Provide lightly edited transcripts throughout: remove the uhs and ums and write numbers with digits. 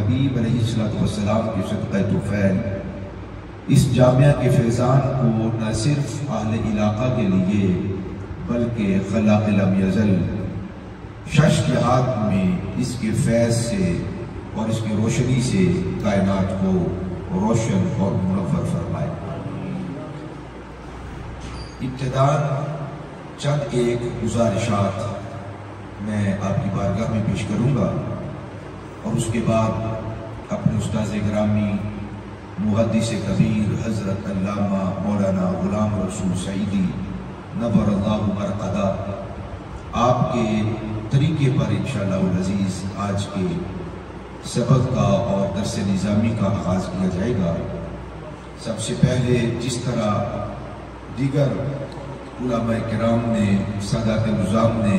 حبیب علیہ السلام کے صدقہ توفیل اس جامعہ کے فیضان کو نہ صرف اہل علاقہ کے لیے بلکہ خلاق لم یزل شش کے ہاتھ میں اس کے فیض سے اور اس کی روشنی سے کائنات کو روشن اور منور فرمائے۔ ابتداءً چند ایک گزارشات میں آپ کی بارگاہ میں پیش کروں گا اور اس کے بعد اپنے استاذ گرامی محدث کبیر حضرت علامہ مولانا غلام رسول سعیدی نور اللہ مرقدہ آپ کے طریقے پر انشاءاللہ العزیز آج کے سبق کا اور درس نظامی کا آغاز کیا جائے گا۔ سب سے پہلے جس طرح دیگر علماء کرام نے سادات نظام نے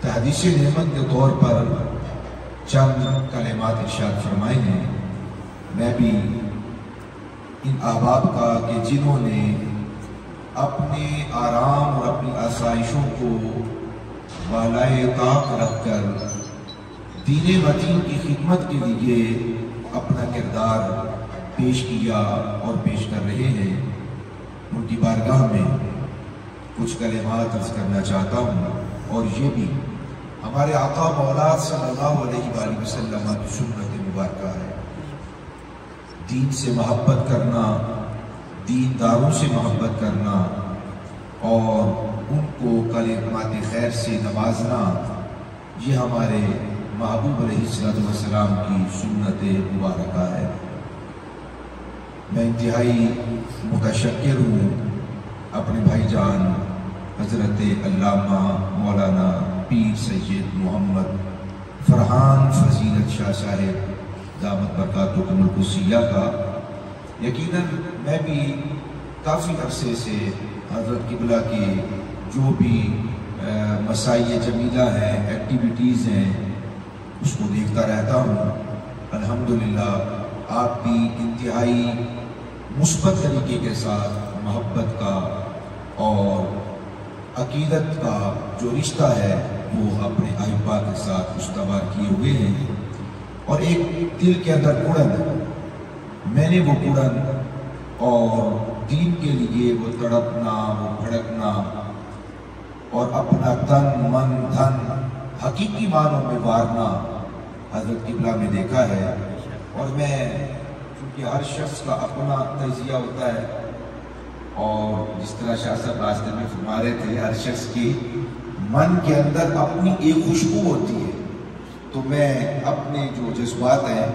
تحدیث نعمت کے طور پر چند کلمات ارشاد فرمائے ہیں، میں بھی ان احباب کا کہ جنہوں نے اپنے آرام اور اپنی آسائشوں کو بالائے طاق رکھ کر دین و دین کی خدمت کے لیے اپنا کردار پیش کیا اور پیش کر رہے ہیں، ان کی بارگاہ میں کچھ کلمات عرض کرنا چاہتا ہوں۔ اور یہ بھی ہمارے آقا مولا صلی اللہ علیہ وآلہ وسلم کی سنت مبارکہ ہے، دین سے محبت کرنا، دینداروں سے محبت کرنا اور ان کو کلمات خیر سے نوازنا، یہ ہمارے محبوب علیہ السلام کی سنت مبارکہ ہے۔ میں انتہائی متشکر ہوں اپنے بھائی جان حضرت علامہ مولانا پیر سید محمد فرحان فضیلت شاہ صاحب دامت برکاتکم القدسیہ کا۔ یقیناً میں بھی کافی عرصے سے حضرت قبلہ کے جو بھی مسائی جمیلہ ہیں، ایکٹیویٹیز ہیں، اس کو دیکھتا رہتا ہوں۔ الحمدللہ آپ بھی انتہائی مثبت طریقے کے ساتھ محبت کا اور عقیدت کا جو رشتہ ہے وہ اپنے احبا کے ساتھ استوار کیے ہوئے ہیں، اور ایک دل کے اندر اڑن، میں نے وہ اڑن اور دین کے لیے وہ تڑپنا، وہ بھڑکنا اور اپنا تن من دھن حقیقی معنوں میں وارنا حضرت قبلہ میں دیکھا ہے۔ اور میں چونکہ ہر شخص کا اپنا تجزیہ ہوتا ہے، اور جس طرح شاہ صاحب راستے میں فرما رہے تھے ہر شخص کی من کے اندر اپنی ایک خوشبو ہوتی ہے، تو میں اپنے جو جذبات ہیں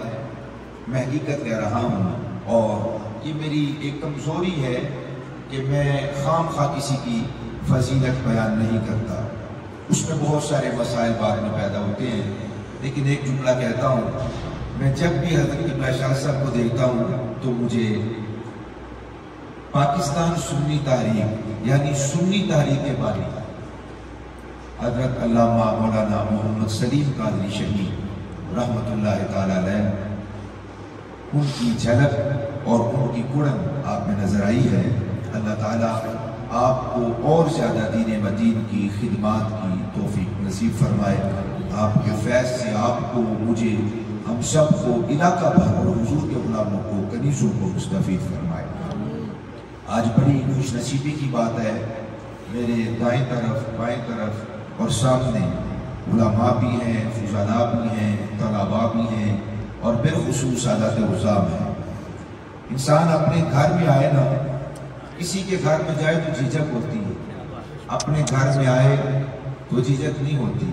میں حقیقت کہہ رہا ہوں، اور یہ میری ایک کمزوری ہے کہ میں خام خواہ کسی کی فضیلت بیان نہیں کرتا، اس میں بہت سارے مسائل بعد میں پیدا ہوتے ہیں، لیکن ایک جملہ کہتا ہوں، میں جب بھی حضرت قبلہ شاہ صاحب کو دیکھتا ہوں تو مجھے پاکستان سنی تحریک یعنی سنی تحریک کے بانی حضرت علامہ مولانا محمد سلیم قادری شہید رحمت اللہ تعالی علیہ، ان کی جھلک اور ان کی کڑن آپ میں نظر آئی ہے۔ اللہ تعالیٰ آپ کو اور زیادہ دین و دین کی خدمات کی توفیق نصیب فرمائے، آپ کے فیض سے آپ کو، مجھے، ہم سب کو، علاقہ بھر اور حضور کے غلاموں کو، کنیزوں کو مستفید فرمائے۔ آج بڑی خوش نصیبی کی بات ہے، میرے دائیں طرف، بائیں طرف اور سامنے علماء بھی ہیں، فضلاء بھی ہیں، طلباء بھی ہیں، اور بالخصوص سادات عظام ہیں۔ انسان اپنے گھر میں آئے نا، کسی کے گھر میں جائے تو جھجک ہوتی ہے، اپنے گھر میں آئے تو جھجک نہیں ہوتی،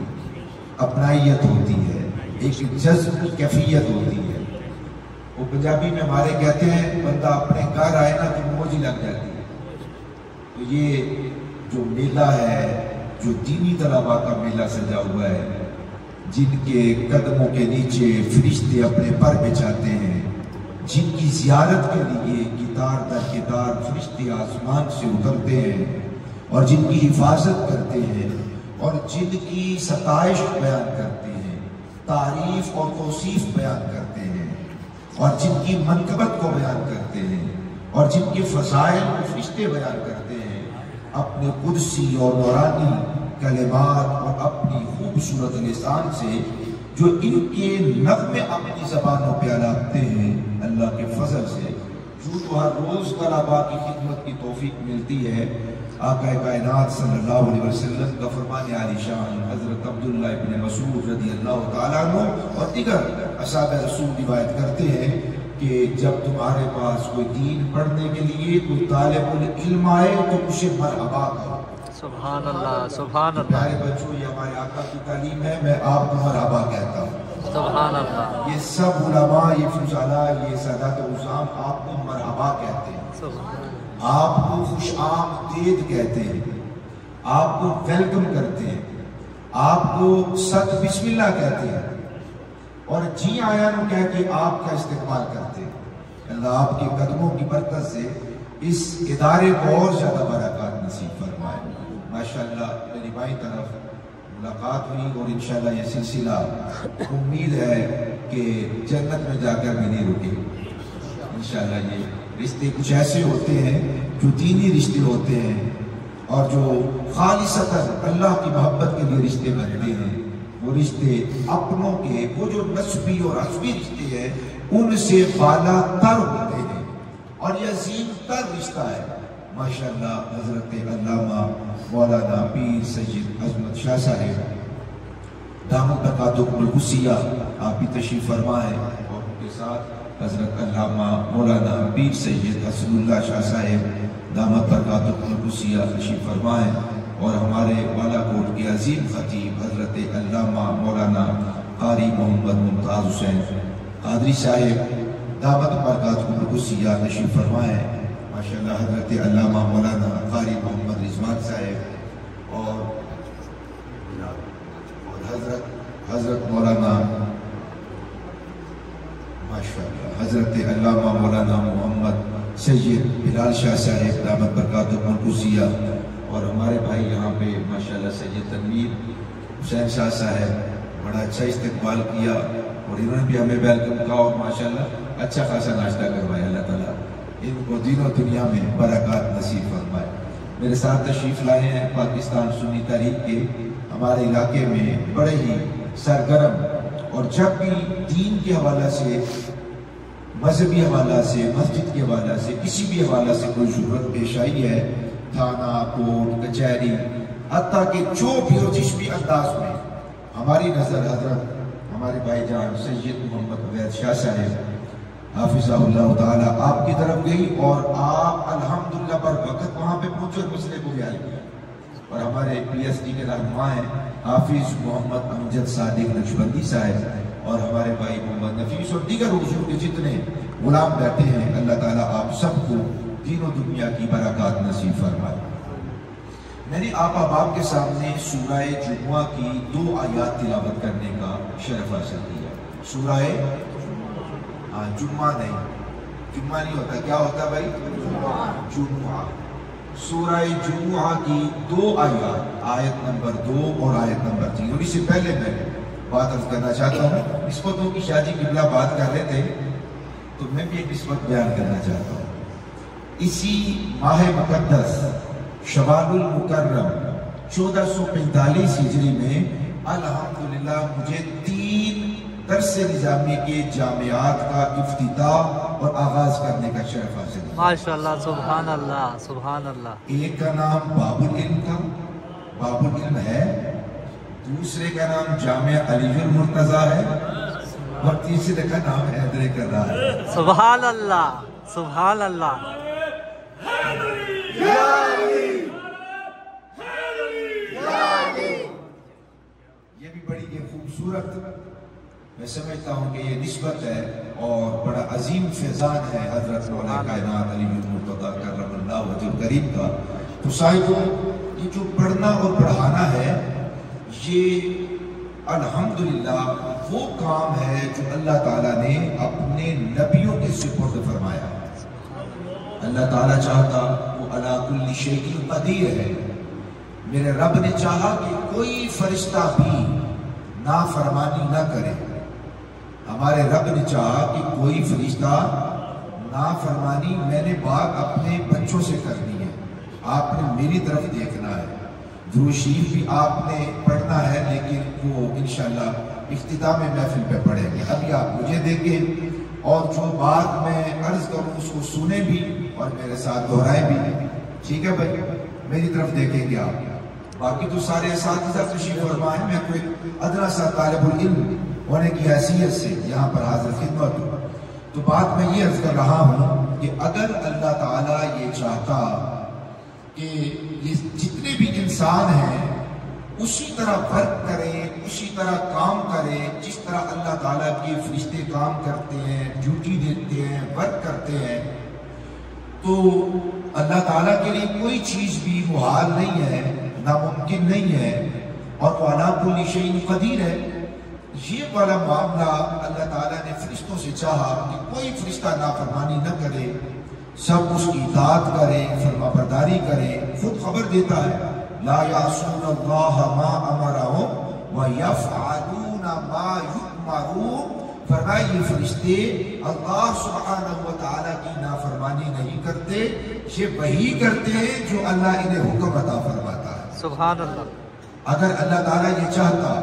اپنائیت ہوتی ہے، ایک جذب کیفیت ہوتی ہے۔ وہ پنجابی میں ہمارے کہتے ہیں بندہ اپنے گھر آئے نا تو موج ہی لگ جاتی ہے۔ تو یہ جو میلہ ہے، جو دینی طلباء کا میلہ سجا ہوا ہے، جن کے قدموں کے نیچے فرشتے اپنے پر بچھاتے ہیں، جن کی زیارت کے لیے کتار در کتار فرشتے آسمان سے اترتے ہیں اور جن کی حفاظت کرتے ہیں اور جن کی ستائش بیان کرتے ہیں، تعریف اور توصیف بیان کرتے ہیں، اور جن کی منقبت کو بیان کرتے ہیں، اور جن کے فضائل کو فرشتے بیان کرتے ہیں، اپنے قدسی اور نورانی کلمات اور اپنی خوبصورت لسان سے جو ان کے نغمے اپنی زبانوں پہ الاپتے ہیں اللہ کے فضل سے، جو ہر روز طلباء کی خدمت کی توفیق ملتی ہے، آقا کائنات صلی اللہ علیہ وسلم کا فرمان عالی شان حضرت عبداللہ ابن مسعود رضی اللہ تعالیٰ عنہ اور دیگر اصحاب رسول روایت کرتے ہیں کہ جب تمہارے پاس کوئی دین پڑھنے کے لیے کوئی طالب العلم آئے تو اسے مرحبا کہو۔ سبحان اللہ، سبحان اللہ۔ پیارے بچوں، یہ ہمارے آقا کی تعلیم ہے، میں آپ کو مرحبا کہتا ہوں۔ سبحان اللہ۔ یہ سب علماء، یہ فضلاء، یہ سادات عظام آپ کو مرحبا کہتے ہیں، آپ کو خوش آمدید کہتے ہیں، آپ کو ویلکم کرتے ہیں، آپ کو ست بسم اللہ کہتے ہیں اور جی آیا نو کہہ کے آپ کا استقبال کرتے ہیں۔ اللہ آپ کے قدموں کی برکت سے اس ادارے کو اور زیادہ برکات نصیب فرمائے۔ ماشاءاللہ میری بائیں طرف ملاقات ہوئی اور انشاءاللہ یہ سلسلہ امید ہے کہ جنت میں جا کر بھی نہیں رکے۔ انشاءاللہ یہ رشتے کچھ ایسے ہوتے ہیں جو دینی رشتے ہوتے ہیں اور جو خالصتاً اللہ کی محبت کے لیے رشتے بنتے ہیں، وہ رشتے اپنوں کے، وہ جو نسبی اور حسبی رشتے ہیں ان سے بالا تر ہوتے ہیں اور یہ عظیم تر رشتہ ہے۔ ماشاءاللہ حضرت علامہ مولانا پیر سید عظمت شاہ صاحب دامت برکاتہم القدسیہ آپ بھی تشریف فرمائیں اور ان کے ساتھ حضرت علامہ مولانا پیر سید حسن اللہ شاہ صاحب دامت برکاتہم القدسیہ تشریف فرمائیں اور ہمارے بالا کوٹ کے عظیم خطیب حضرت علامہ مولانا قاری محمد ممتاز حسین قادری صاحب دامت برکاتہم القدسیہ تشریف فرمائیں۔ ماشاءاللہ حضرت علامہ مولانا قاری محمد رضوان صاحب اور حضرت مولانا ماشاءاللہ حضرت علامہ مولانا محمد سید بلال شاہ صاحب دامت برکاتہم القدسیہ اور ہمارے بھائی یہاں پہ ماشاءاللہ سید تنویر حسین شاہ صاحب بڑا اچھا استقبال کیا اور انہوں نے بھی ہمیں ویلکم کہا اور ماشاءاللہ اچھا خاصا ناشتہ کروایا۔ اللہ تعالیٰ ان کو دین و دنیا میں برکات نصیب فرمائے۔ میرے ساتھ تشریف لائے ہیں پاکستان سنی تحریک کے ہمارے علاقے میں بڑے ہی سرگرم، اور جب بھی دین کے حوالہ سے، مذہبی حوالہ سے، مسجد کے حوالہ سے، کسی بھی حوالہ سے کوئی ضرورت پیش آئی ہے، تھانہ، کورٹ، کچہری، حتیٰ کہ جو بھی اور جس بھی انداز میں ہماری نظر حضرت ہمارے بھائی جان سید محمد عبید شاہ صاحب حافظہ اللہ تعالیٰ آپ کی طرف گئی اور آپ الحمدللہ پر وقت وہاں پہ پہنچے اور مسئلے کو بھی حل کیا۔ اور ہمارے پی ایس ڈی کے رہنما ہیں حافظ محمد امجد صادق نقشبندی صاحب اور ہمارے بھائی محمد نفیس اور دیگر حضور کے جتنے غلام بیٹھے ہیں، اللہ تعالیٰ آپ سب کو دین و دنیا کی برکات نصیب فرمائے۔ میں نے آپ احباب کے سامنے سورہ جمعہ کی 2 آیات تلاوت کرنے کا شرف حاصل کیا۔ سورہ جمعہ نہیں ہوتا، کیا ہوتا بھائی؟ جمعہ۔ سورہ جمعہ کی 2 آیات، آیت نمبر 2 اور آیت نمبر 3۔ اور اس سے پہلے میں بات عرض کرنا چاہتا ہوں، نسبتوں کی شادی قبلہ بات کر رہے تھے تو میں بھی ایک نسبت بیان کرنا چاہتا ہوں۔ اسی ماہ مقدس شوال المکرم 1445 ہجری میں الحمدللہ مجھے 3 درس نظامی کے جامعات کا افتتاح اور آغاز کرنے کا شرف حاصل ہے۔ ماشاءاللہ، سبحان اللہ، سبحان اللہ۔ ایک کا نام باب العلم تھا، باب العلم ہے، دوسرے کا نام جامعہ علی المرتضیٰ ہے اور تیسرے کا نام حیدر کرار ہے۔ سبحان اللہ، سبحان اللہ۔ یہ بھی بڑی خوبصورت، میں سمجھتا ہوں کہ یہ نسبت ہے اور بڑا عظیم فیضان ہے حضرت مولا کائنات علی المرتضیٰ کرم اللہ وجہ کریم کا۔ تو صاحبوں، یہ جو پڑھنا اور پڑھانا ہے یہ الحمدللہ وہ کام ہے جو اللہ تعالیٰ نے اپنے نبیوں کے سپرد فرمایا۔ اللہ تعالیٰ چاہتا وہ علی کل شیء قدیر ہے۔ میرے رب نے چاہا کہ کوئی فرشتہ بھی نافرمانی نہ کرے۔ ہمارے رب نے چاہا کہ کوئی فرشتہ نافرمانی میں نے بات اپنے بچوں سے کرنی ہے، آپ نے میری طرف دیکھنا ہے۔ درود شریف بھی آپ نے پڑھنا ہے لیکن وہ انشاءاللہ اختتام محفل پہ پڑھیں گے. ابھی آپ مجھے دیکھیں اور جو بات میں عرض کروں اس کو سنیں بھی اور میرے ساتھ دہرائیں بھی. ٹھیک ہے بھائی, میری طرف دیکھیں گے آپ. باقی تو سارے اساتذہ تشریف فرما ہیں, میں کوئی ادنا سا طالب العلم ہونے کی حیثیت سے یہاں پر حاضر خدمت ہوں. تو بات میں یہ عرض کر رہا ہوں کہ اگر اللہ تعالیٰ یہ چاہتا کہ یہ جتنے بھی انسان ہیں اسی طرح ورک کریں, اسی طرح کام کریں جس طرح اللہ تعالیٰ کے فرشتے کام کرتے ہیں, ڈیوٹی دیتے ہیں, ورک کرتے ہیں, تو اللہ تعالیٰ کے لیے کوئی چیز بھی محال نہیں ہے, ناممکن نہیں ہے, اور وہ علی کل شیء قدیر ہے. یہ والا معاملہ اللہ تعالیٰ نے فرشتوں سے چاہا کہ کوئی فرشتہ نافرمانی نہ کرے, سب اس کی اطاعت کریں, فرما برداری کریں. خود خبر دیتا ہے لا یعصون اللہ ما امرہم ویفعلون ما یؤمرون. فرمایا یہ فرشتے اللہ سبحانہ و تعالیٰ کی نافرمانی نہیں کرتے, یہ وہی کرتے ہیں جو اللہ انہیں حکم عطا فرماتا ہے. سبحان اللہ. اگر اللہ تعالیٰ یہ چاہتا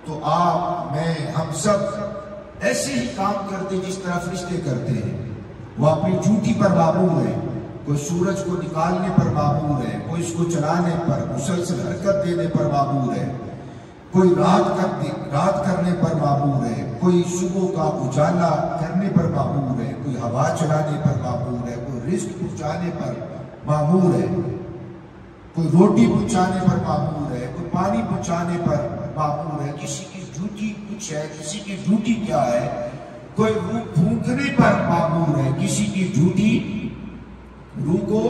تو آپ, میں, ہم سب ایسے ہی کام کرتے جس طرح فرشتے کرتے ہیں. وہ اپنی ڈیوٹی پر مامور ہے, کوئی سورج کو نکالنے پر مامور ہے, کوئی اس کو چلانے پر, مسلسل حرکت دینے پر مامور ہے, کوئی رات کرنے پر مامور ہے, کوئی صبح کا اجالا کرنے پر مامور ہے, کوئی ہوا چلانے پر مامور ہے, کوئی رزق پہنچانے پر مامور ہے, کوئی روٹی پہنچانے پر مامور ہے, کوئی پانی پہنچانے پر مامور ہے. کسی کی ڈیوٹی کچھ ہے, کسی کی ڈیوٹی کیا ہے. کوئی روح پھونکنے پر مامور ہے, کسی کی ڈیوٹی روح کو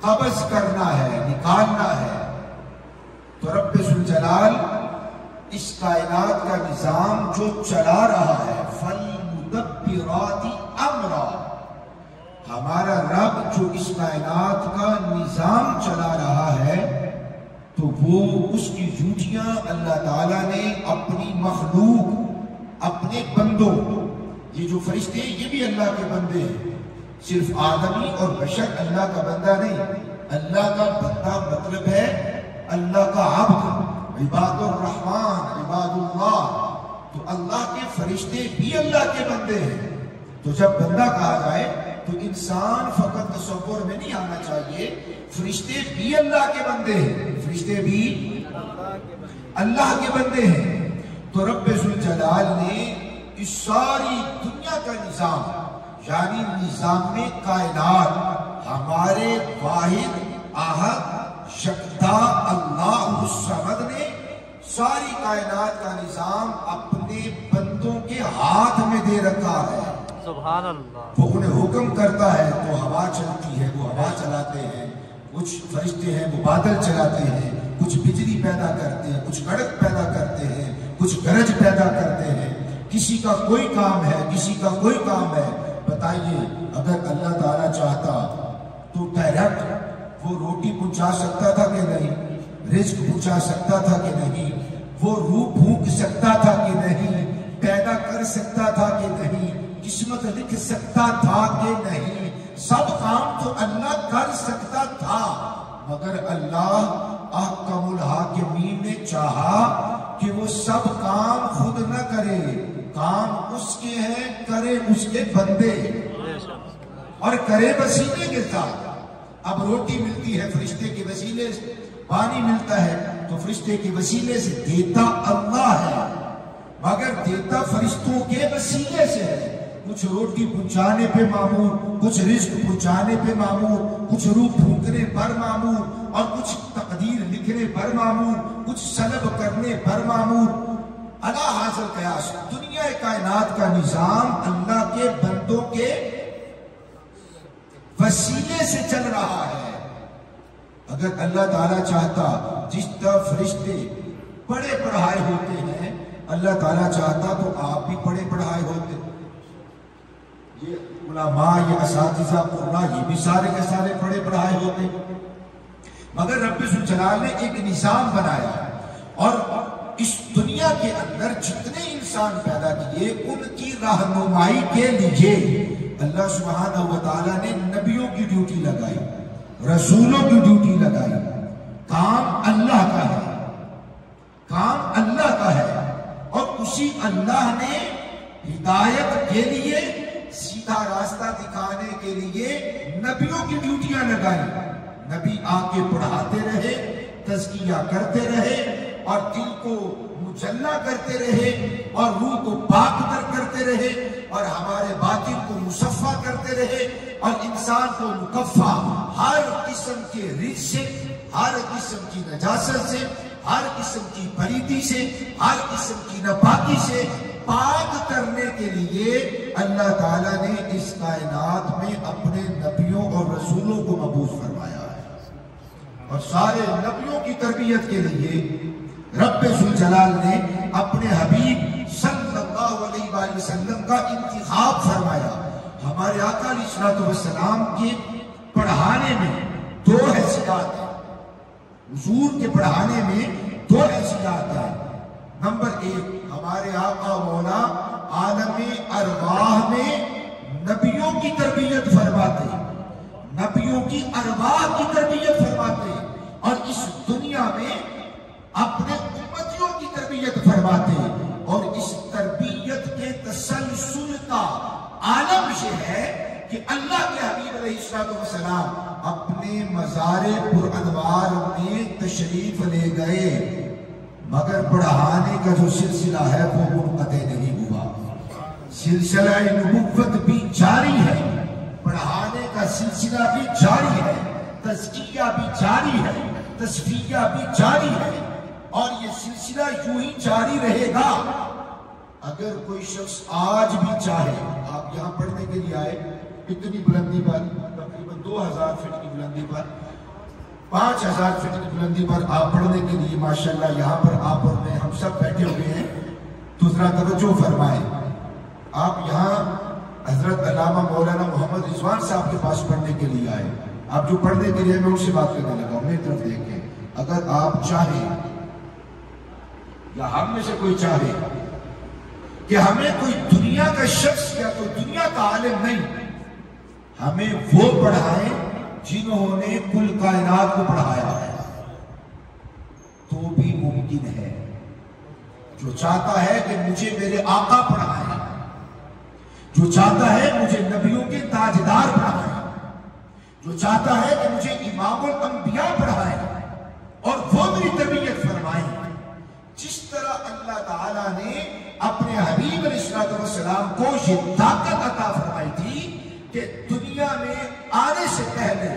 قبض کرنا ہے, نکالنا ہے. تو رب ذوالجلال اس کائنات کا نظام جو چلا رہا ہے, فَالْمُدَبِّرَاتِ أَمْرًا, ہمارا رب جو اس کائنات کا نظام چلا رہا ہے, تو وہ اس کی ڈیوٹیاں اللہ تعالیٰ نے اپنی مخلوق, اپنے بندوں, یہ جو فرشتے ہیں یہ بھی اللہ کے بندے ہیں. صرف آدمی اور بشر اللہ کا بندہ نہیں. اللہ کا بندہ مطلب ہے اللہ کا عبد, عباد الرحمن, عباد اللہ. تو اللہ کے فرشتے بھی اللہ کے بندے ہیں. تو جب بندہ کہا جائے تو انسان فقط تصور میں نہیں آنا چاہیے, فرشتے بھی اللہ کے بندے ہیں, فرشتے بھی اللہ کے بندے ہیں. تو رب ذوالجلال نے اس ساری دنیا کا نظام, یعنی نظام کائنات, ہمارے واحد احد یکتا اللہ الصمد نے ساری کائنات کا نظام اپنے بندوں کے ہاتھ میں دے رکھا ہے. سبحان اللہ. وہ انہیں حکم کرتا ہے تو ہوا چلتی ہے, وہ ہوا چلاتے ہیں. کچھ فرشتے ہیں وہ بادل چلاتے ہیں, کچھ بجلی پیدا کرتے ہیں, کچھ کڑک پیدا کرتے ہیں, کچھ گرج پیدا کرتے ہیں. کسی کا کوئی کام ہے, کسی کا کوئی کام ہے. بتائیے اگر اللہ تعالیٰ چاہتا تو ڈائریکٹ وہ روٹی پہنچا سکتا تھا کہ نہیں, رزق پہنچا سکتا تھا کہ نہیں, وہ روح پھونک سکتا تھا کہ نہیں, پیدا کر سکتا تھا کہ نہیں, قسمت لکھ سکتا تھا کہ نہیں. سب کام تو اللہ کر سکتا تھا, مگر اللہ احکم الحاکمین نے چاہا کہ وہ سب کام خود نہ کرے, کام اس کے ہیں, کرے اس کے بندے, اور کرے وسیلے کے ساتھ. اب روٹی ملتی ہے فرشتے کے وسیلے سے, پانی ملتا ہے تو فرشتے کے وسیلے سے, دیتا اللہ ہے مگر دیتا فرشتوں کے وسیلے سے ہے. کچھ روٹی پہنچانے پہ معمور, کچھ رزق پہنچانے پہ معمور, کچھ روح پھونکنے پر معمور, اور کچھ تقدیر لکھنے پر معمور, کچھ سلب کرنے پر معمور. الا حاصل قیاس دنیا کائنات کا نظام اللہ کے بندوں کے وسیلے سے چل رہا ہے. اگر اللہ تعالیٰ چاہتا, جس طرح فرشتے پڑھے پڑھائے ہوتے ہیں, اللہ تعالیٰ چاہتا تو آپ بھی پڑھے پڑھائے ہوتے. یہ علماء, یہ اساتذہ قرآن, یہ بھی سارے کے سارے پڑھے پڑھائے ہوتے. مگر رب ذوالجلال نے ایک نظام بنایا, اور اس دنیا کے اندر جتنے انسان پیدا کیے ان کی رہنمائی کے لیے اللہ سبحانہ و تعالیٰ نے نبیوں کی ڈیوٹی لگائی, رسولوں کی ڈیوٹی لگائی. کام اللہ کا ہے, کام اللہ کا ہے. اسی اللہ نے ہدایت کے لیے سیدھا راستہ دکھانے کے لیے نبیوں کی ڈیوٹیاں لگائی. نبی آ کے پڑھاتے رہے، تزکیہ کرتے رہے اور دل کو مجلہ کرتے رہے اور روح کو پاک کرتے رہے اور ہمارے باطن کو مصفہ کرتے رہے اور انسان کو مکفہ ہر قسم کے رجس سے، ہر قسم کی نجاست سے، ہر قسم کی پلیتی سے، ہر قسم کی ناپاکی سے پاک کرنے کے لیے اللہ تعالیٰ نے اس کائنات میں اپنے نبیوں اور رسولوں کو مبعوث فرمایا ہے. اور سارے نبیوں کی تربیت کے لیے رب ذوالجلال نے اپنے حبیب صلی اللہ علیہ وآلہ وسلم کا انتخاب فرمایا. ہمارے آقا علیہ السلام کے پڑھانے میں دو حیثیت ہیں. حضور کے پڑھانے میں دو حیثیت ہیں. نمبر ایک، ہمارے آقا مولا عالم ارواح میں نبیوں کی تربیت فرماتے، نبیوں کی ارواح کی تربیت فرماتے اور اس دنیا میں اپنے امتیوں کی تربیت فرماتے. اور اس تربیت کے تسلسل کا عالم یہ ہے کہ اللہ کے حبیب علیہ السلام اپنے مزار پر انوار میں تشریف لے گئے، مگر پڑھانے کا جو سلسلہ ہے وہ منقطع نہیں ہوا. سلسلہ نبوت بھی جاری ہے، پڑھانے کا سلسلہ بھی جاری ہے، تزکیہ بھی جاری ہے، تصفیہ بھی جاری ہے اور یہ سلسلہ یوں ہی جاری رہے گا. اگر کوئی شخص آج بھی چاہے، آپ یہاں پڑھنے کے لیے آئے اتنی بلندی پر، تقریباً 2000 فٹ کی بلندی پر، 5000 فٹ کی بلندی پر آپ پڑھنے کے لیے ماشاءاللہ یہاں پر آپ اور میں ہم سب بیٹھے ہوئے ہیں. دوسرا توجہ فرمائیں، آپ یہاں حضرت علامہ مولانا محمد رضوان صاحب کے پاس پڑھنے کے لیے آئے. آپ جو پڑھنے کے لیے میں ان سے بات کرنے لگا، میری طرف دیکھیں. اگر آپ چاہیں یا ہم میں سے کوئی چاہے کہ ہمیں کوئی دنیا کا شخص یا کوئی دنیا کا عالم نہیں، ہمیں وہ پڑھائیں جنہوں نے کل کائنات کو پڑھایا ہے، تو بھی ممکن ہے. جو چاہتا ہے کہ مجھے میرے آقا پڑھائیں، جو چاہتا ہے مجھے نبیوں کے تاجدار پڑھائیں، جو چاہتا ہے کہ مجھے امام الانبیاء پڑھائیں اور وہ میری تربیت فرمائیں، جس طرح اللہ تعالیٰ نے اپنے حبیب علیہ السلام کو یہ طاقت عطا فرمائی تھی کہ دنیا میں آنے سے پہلے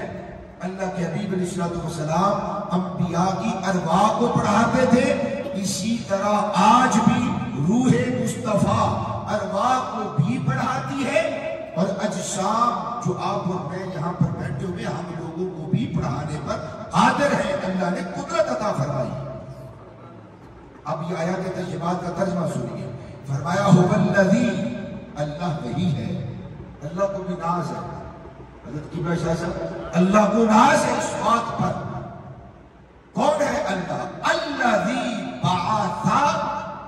اللہ کے حبیب علیہ السلام انبیاء کی ارواح کو پڑھاتے تھے، اسی طرح آج بھی روح مصطفیٰ ارواح کو بھی پڑھاتی ہے اور اجسام جو آپ اور میں یہاں پر بیٹھے ہوئے ہم لوگوں کو بھی پڑھانے پر قادر ہے. اللہ نے قدرت عطا فرمائی. اب یہ آیات طیبات کا ترجمہ سنیے. فرمایا هو الذی، اللہ وہی ہے. اللہ کو بھی ناز ہے، حضرت قبلہ شاہ صاحب، اللہ کو ناز ہے اس بات پر. کون ہے اللہ؟ الذی بعث،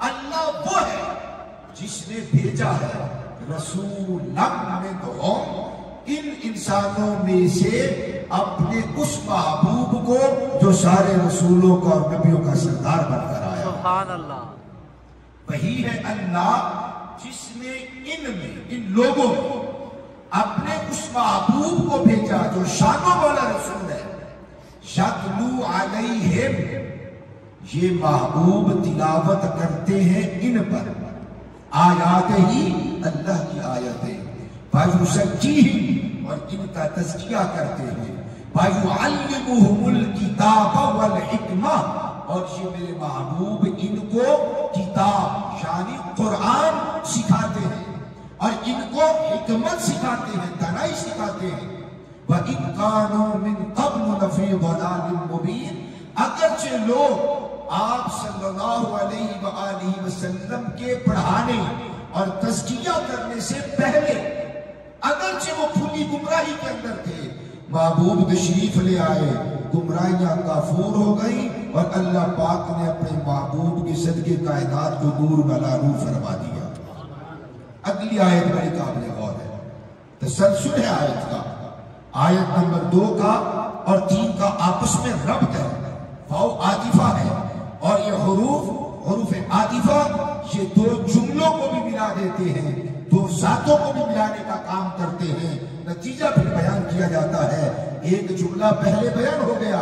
اللہ وہ ہے جس نے بھیجا ہے رسولا منہم، ان انسانوں میں سے اپنے اس محبوب کو جو سارے رسولوں کا اور نبیوں کا سردار بن کر آیا. سبحان اللہ. وہی ہے اللہ جس نے ان میں، ان لوگوں میں اپنے اس محبوب کو بھیجا جو شانوں والا رسول ہے. یتلو علیہم، یہ محبوب تلاوت کرتے ہیں ان پر آیات ہی، اللہ کی آیتیں. وَيُزَكِّيهِمْ، اور ان کا تزکیہ کرتے ہیں. وَيُعَلِّمُهُمُ الْكِتَابَ وَالْحِكْمَةَ، اور یہ میرے محبوب ان کو کتاب یعنی قرآن سکھاتے ہیں اور ان کو حکمت سکھاتے ہیں، دانائی سکھاتے ہیں. وَإِن كَانُوا مِن قَبْلُ لَفِي ضَلَالٍ مُبِينٍ، اگرچہ لوگ آپ صلی اللہ علیہ وآلہ وسلم کے پڑھانے اور تزکیہ کرنے سے پہلے اگرچہ وہ کھلی گمراہی کے اندر تھے، محبوب تشریف لے آئے، گمراہیاں کافور ہو گئی اور اللہ پاک نے اپنے محبوب کے صدقے کائنات کو نور بلا نور فرما دیا. اگلی آیت بڑی قابل غور ہے، تسلسل ہے آیت کا. آیت نمبر 2 کا اور 3 کا آپس میں ربط ہے. واو عاطفہ ہے اور یہ حروف عاطفہ یہ دو جملوں کو بھی ملا دیتے ہیں، دو ذاتوں کو بھی ملانے کا کام کرتے ہیں، نتیجہ پھر بیان کیا جاتا ہے۔ ایک جملہ پہلے بیان ہو گیا،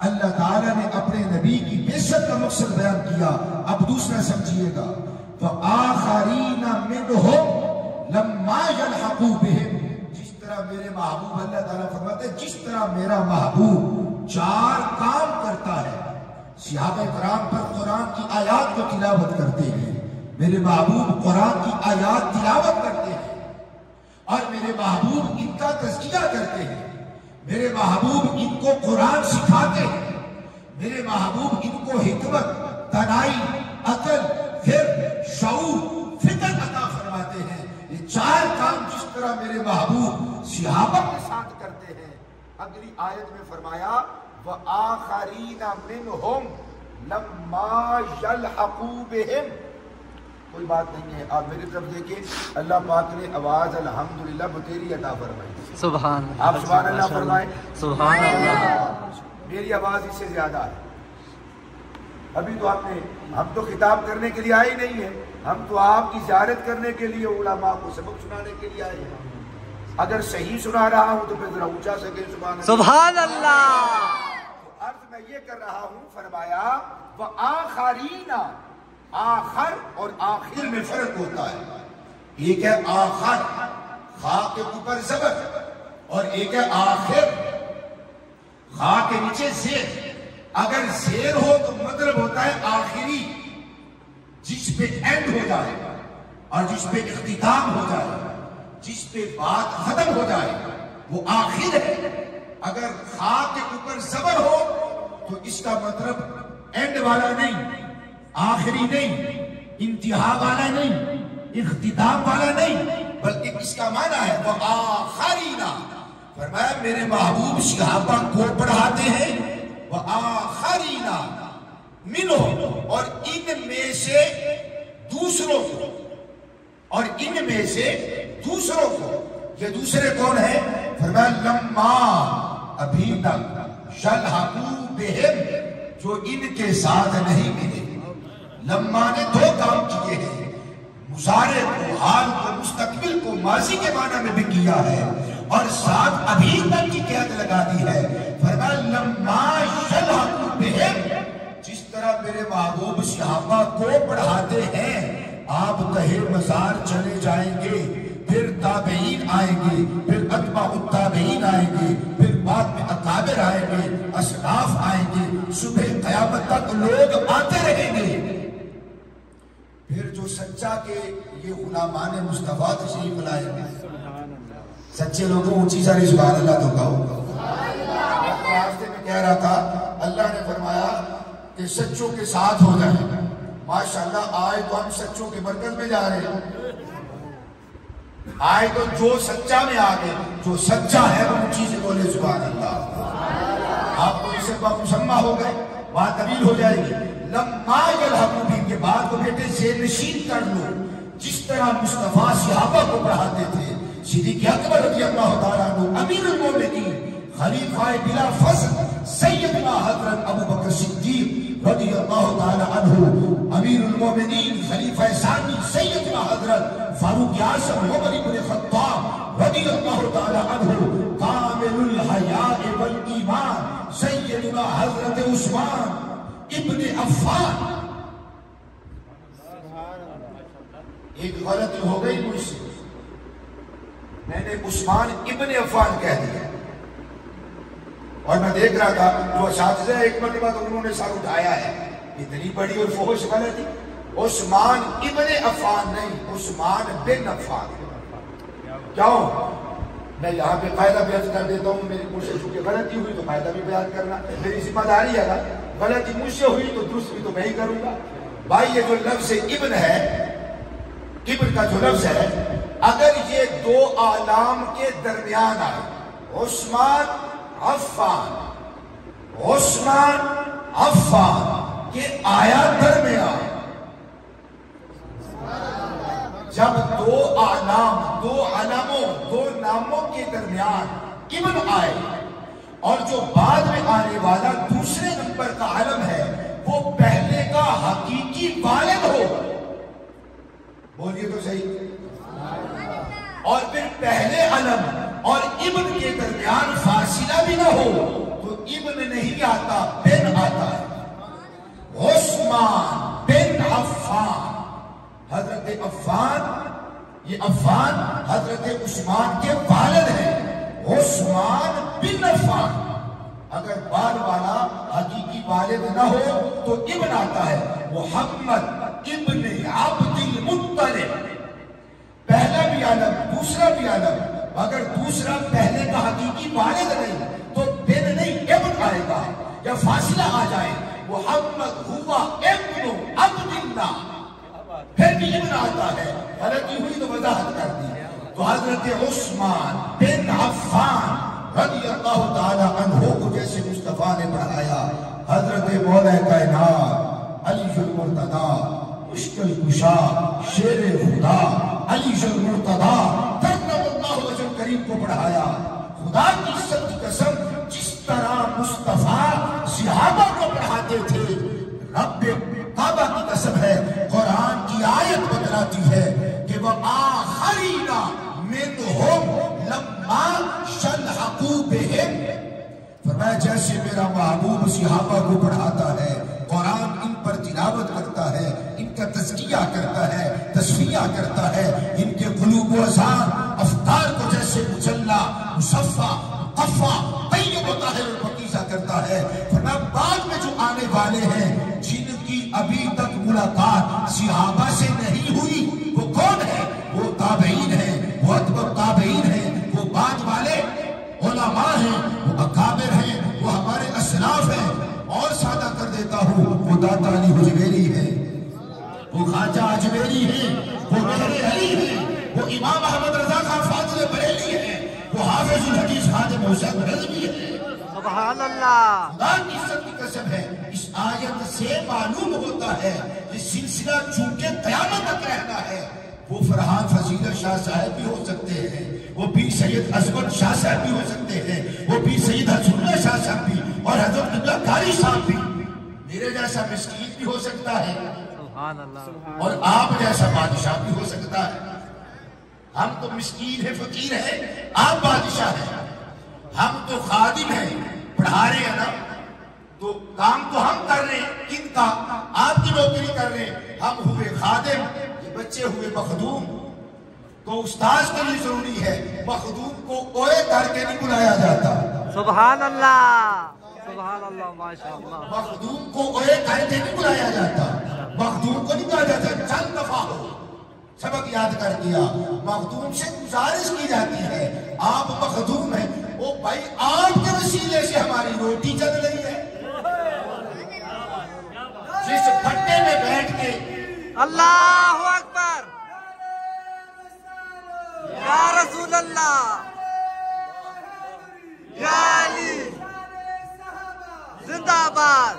اللہ تعالیٰ نے اپنے نبی کی بعثت کا مقصد بیان کیا، اب دوسرا سمجھیے گا، وَآخَرِينَ مِنْهُمْ لَمَّا يَلْحَقُوا بِهِمْ، جس طرح میرے محبوب، اللہ تعالیٰ فرماتے ہیں جس طرح میرا محبوب چار کام کرتا ہے، صحابہ کرام پر قرآن کی آیات کو تلاوت کرتے ہیں، میرے محبوب قرآن کی آیات تلاوت کرتے ہیں، اور میرے محبوب ان کا تزکیہ کرتے ہیں، میرے محبوب ان کو قرآن سکھاتے ہیں، میرے محبوب ان کو حکمت، دانائی، عقل، شعور، فکر عطا فرماتے ہیں۔ یہ چار کام جس طرح میرے محبوب صحابہ کے ساتھ کرتے ہیں، اگلی آیت میں فرمایا وَآخَرِينَ مِنْهُمْ لَمَّا يَلْحَقُوا بِهِمْ۔ کوئی بات نہیں ہے، آپ میری طرف دیکھیں، اللہ پاک نے آواز الحمدللہ بتیری عطا فرمائی، سبحان اللہ، آپ سبحان اللہ فرمائیں، سبحان اللہ۔ میری آواز اس سے زیادہ ہے، ابھی تو ہم تو خطاب کرنے کے لیے آئے ہی نہیں ہیں، ہم تو آپ کی زیارت کرنے کے لیے، علماء کو سبق سنانے کے لیے آئے ہیں۔ اگر صحیح سنا رہا ہوں تو پھر ذرا اونچا سکے سبحان اللہ۔ عرض میں یہ کر رہا ہوں، فرمایا وآخرین، آخر اور آخر میں فرق ہوتا ہے، ایک ہے آخر خا کے اوپر زبر، اور ایک ہے آخر خا کے نیچے زیر۔ اگر زیر ہو تو مطلب ہوتا ہے آخری، جس پہ اینڈ ہو جائے اور جس پہ اختتام ہو جائے، جس پہ بات ختم ہو جائے، وہ آخر ہے۔ اگر خا کے اوپر زبر ہو تو اس کا مطلب اینڈ والا نہیں، آخری نہیں، انتہا والا نہیں، اختتام والا نہیں، بلکہ اس کا معنی ہے وہ آخرین۔ فرمایا میرے محبوب صحابہ کو پڑھاتے ہیں، وہ آخرین منہم، اور ان میں سے دوسروں کو، اور ان میں سے دوسروں کو، یہ دوسرے کون ہیں؟ فرمایا لما، ابھی تک، یلحقوا بہم، جو ان کے ساتھ نہیں ملے۔ لما نے دو کام کیے ہیں، مضارع کو، حال کو، مستقبل کو ماضی کے معنی میں بھی کیا ہے، اور ساتھ ابھی تک کی قید لگا دی ہے۔ فرمایا لما یلحقوا بہم، جس طرح میرے محبوب صحابہ کو پڑھاتے ہیں، آپ تہے مزار چلے جائیں گے، پھر تابعین آئیں گے، پھر اتباع التابعین آئیں گے، پھر بعد میں اکابر آئیں گے، اسلاف آئیں گے، صبح قیامت تک لوگ آتے رہیں گے۔ پھر جو سچا کے یہ غلامان مصطفیٰ تشریف لائیں گے، سچے لوگوں اونچی ساری سبحان اللہ تو کہو۔ راستے میں کہہ رہا تھا، اللہ نے فرمایا کہ سچوں کے ساتھ ہو جائیں۔ ماشاءاللہ آئے تو ہم سچوں کے مرکز میں جا رہے ہیں، آئے تو جو سچا میں آگے، جو سچا ہے وہ اونچی سے بولے سبحان اللہ۔ آپ کو اس سے مسمع ہو گئے، بات طویل ہو جائے گی۔ لما یلحقوا بہم کے بعد کو بیٹے زیر نشین کر لو، جس طرح مصطفیٰ صحابہ کو پڑھاتے تھے، صدیق اکبر رضی اللہ تعالیٰ عنہ امیر المومنین، خلیفہ بلا فصل سیدنا حضرت ابو بکر صدیق رضی اللہ تعالیٰ عنہ، امیر المومنین خلیفہ ثانی سیدنا حضرت فاروق اعظم عمر بن خطاب رضی اللہ تعالیٰ عنہ، کامل الحیاء والایمان سیدنا حضرت عثمان ابن عفان۔ ایک غلطی ہو گئی مجھ سے، میں نے عثمان ابن عفان کہہ دیا، اور میں دیکھ رہا تھا جو اساتذہ ایک مرتبہ تو انہوں نے سر اٹھایا ہے، اتنی بڑی اور فحش غلطی، عثمان ابن عفان نہیں، عثمان بن عفان۔ کیوں؟ میں یہاں پہ قاعدہ بیان کر دیتا ہوں، میری مجھ سے چونکہ غلطی ہوئی تو قاعدہ بھی بیان کرنا میری ذمہ داری ہے نا، غلطی مجھ سے ہوئی تو درست بھی تو میں ہی کروں گا۔ بھائی یہ جو لفظ ابن ہے، ابن کا جو لفظ ہے، اگر یہ دو اعلام کے درمیان آئے، عثمان عفان، عثمان عفان، یہ آیا درمیان، جب دو اعلام، دو علموں، دو ناموں کے درمیان ابن آئے، اور جو بعد میں آنے والا دوسرے نمبر کا علم ہے وہ پہلے کا حقیقی والد ہو، بولیے تو صحیح. اور پھر پہلے علم اور ابن کے درمیان فاصلہ بھی نہ ہو تو ابن نہیں آتا، بن آتا ہے. عثمان بن عفان، حضرت عفان، یہ عفان حضرت عثمان کے والد ہیں. عثمان بن عفان. اگر بال والا حقیقی والد نہ ہو تو ابن آتا ہے. محمد ابن عبد المطلب، پہلا بھی عالم دوسرا بھی عالم، اگر دوسرا پہلے کا حقیقی والد نہیں تو بن نہیں ابن آئے گا یا فاصلہ آ جائے. محمد ہوا ابن عبد اللہ، پھر بھی ابن آتا ہے. غلطی ہوئی تو وضاحت کر دی. تو حضرت عثمان بن عفان رضی اللہ تعالی عنہ کو جیسے مصطفیٰ نے پڑھایا، حضرت مولا کائنات علی المرتضی مشکل کشا شیر خدا علی المرتضی کرم اللہ وجہ کریم کو پڑھایا. خدا کی عزت کی قسم، جس طرح مصطفیٰ صحابہ کو پڑھاتے تھے، رب کعبہ کی قسم ہے، قرآن کی آیت بتلاتی ہے کہ وَآخَرِينَ مِنْهُمْ لَمَّا شَلْحَقُوا بِهِمْ. فرمایا جیسے میرا محبوب صحابہ کو پڑھاتا ہے، قرآن ان پر تلاوت کرتا ہے، ان کا تزکیہ کرتا ہے، تصفیہ کرتا ہے، ان کے قلوب و اذہان افکار کو جیسے مجلہ مصفہ مقفہ طیب و طاہر الپاکیزہ کرتا ہے. فرمایا بعد میں جو آنے والے ہیں جن کی ابھی تک ملاقات صحابہ سے نہیں ہوئی، وہ کون ہے؟ وہ تابعین ہیں، وہ اتباع تابعین ہیں، وہ بعد والے علماء ہیں، وہ اکابر ہیں، وہ ہمارے اسلاف ہیں. اور سادہ کر دیتا ہوں، وہ داتا علی حجویری ہے، وہ خواجہ اجمیری ہے، وہ مہر علی ہے، وہ امام احمد رضا خان فاضل بریلی ہے، وہ حافظ الحدیث خادم حسین رضوی ہے. سبحان اللہ. خدا کی عزت کی قسم ہے. اس آیت سے معلوم ہوتا ہے یہ سلسلہ چونکہ قیامت تک رہنا ہے. وہ فرحان فضیلت شاہ صاحب بھی ہو سکتے ہیں، وہ پیر سید عظمت شاہ صاحب بھی ہو سکتے ہیں، وہ پیر سید حسن اللہ شاہ صاحب بھی، اور حضرت اللہ قاری صاحب بھی. میرے جیسا مسکین بھی ہو سکتا ہے، سبحان اللہ. اور آپ جیسا بادشاہ بھی ہو سکتا ہے. ہم تو مسکین ہیں، فقیر ہیں، آپ بادشاہ ہیں. ہم تو خادم ہیں، پڑھا رہے ہیں نا، تو کام تو ہم کر رہے ہیں، کن کا؟ آپ کی نوکری کر رہے ہیں. ہم ہوئے خادم، یہ بچے ہوئے مخدوم. تو استاذ کے لیے ضروری ہے مخدوم کو اوئے کر کے نہیں بلایا جاتا. سبحان اللہ. سبحان اللہ. ماشاء اللہ. مخدوم کو اوئے کر کے نہیں بلایا جاتا. مخدوم کو نہیں کہا جاتا چند دفعہ ہو سبق یاد کر دیا. مخدوم سے گزارش کی جاتی ہے، آپ مخدوم ہیں، وہ بھائی آپ کے وسیلے سے ہماری روٹی چل رہی ہے. جس پھٹے میں بیٹھ کے اللہ اکبر، یا رسول اللہ، یا علی، زندہ باد،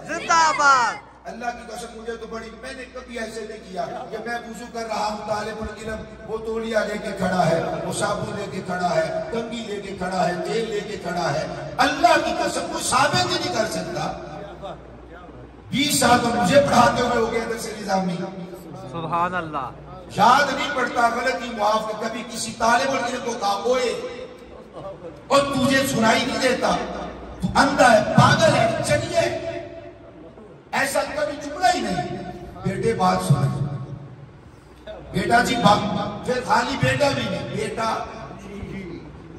زندہ باد. اللہ کی قسم مجھے تو بڑی، میں نے کبھی ایسے نہیں کیا کہ میں وضو کر رہا ہوں، طالب العلم وہ تولیہ لے کے کھڑا ہے، وہ صابن لے کے کھڑا ہے، کنگھی لے کے کھڑا ہے، تیل لے کے کھڑا ہے. اللہ کی قسم وہ ثابت ہی نہیں کر سکتا. 20 سال تو مجھے پڑھاتے ہوئے ہو گئے درس نظامی. سبحان اللہ. یاد نہیں پڑتا، غلطی معاف کر. کبھی کسی طالب العلم کو کہا اوئے، اور تجھے سنائی نہیں دیتا، تو اندھا ہے، پاگل ہے، چلیے. ایسا کبھی جملہ ہی نہیں. بیٹے بات سنیں، بیٹا جی بات، پھر خالی بیٹا بھی نہیں،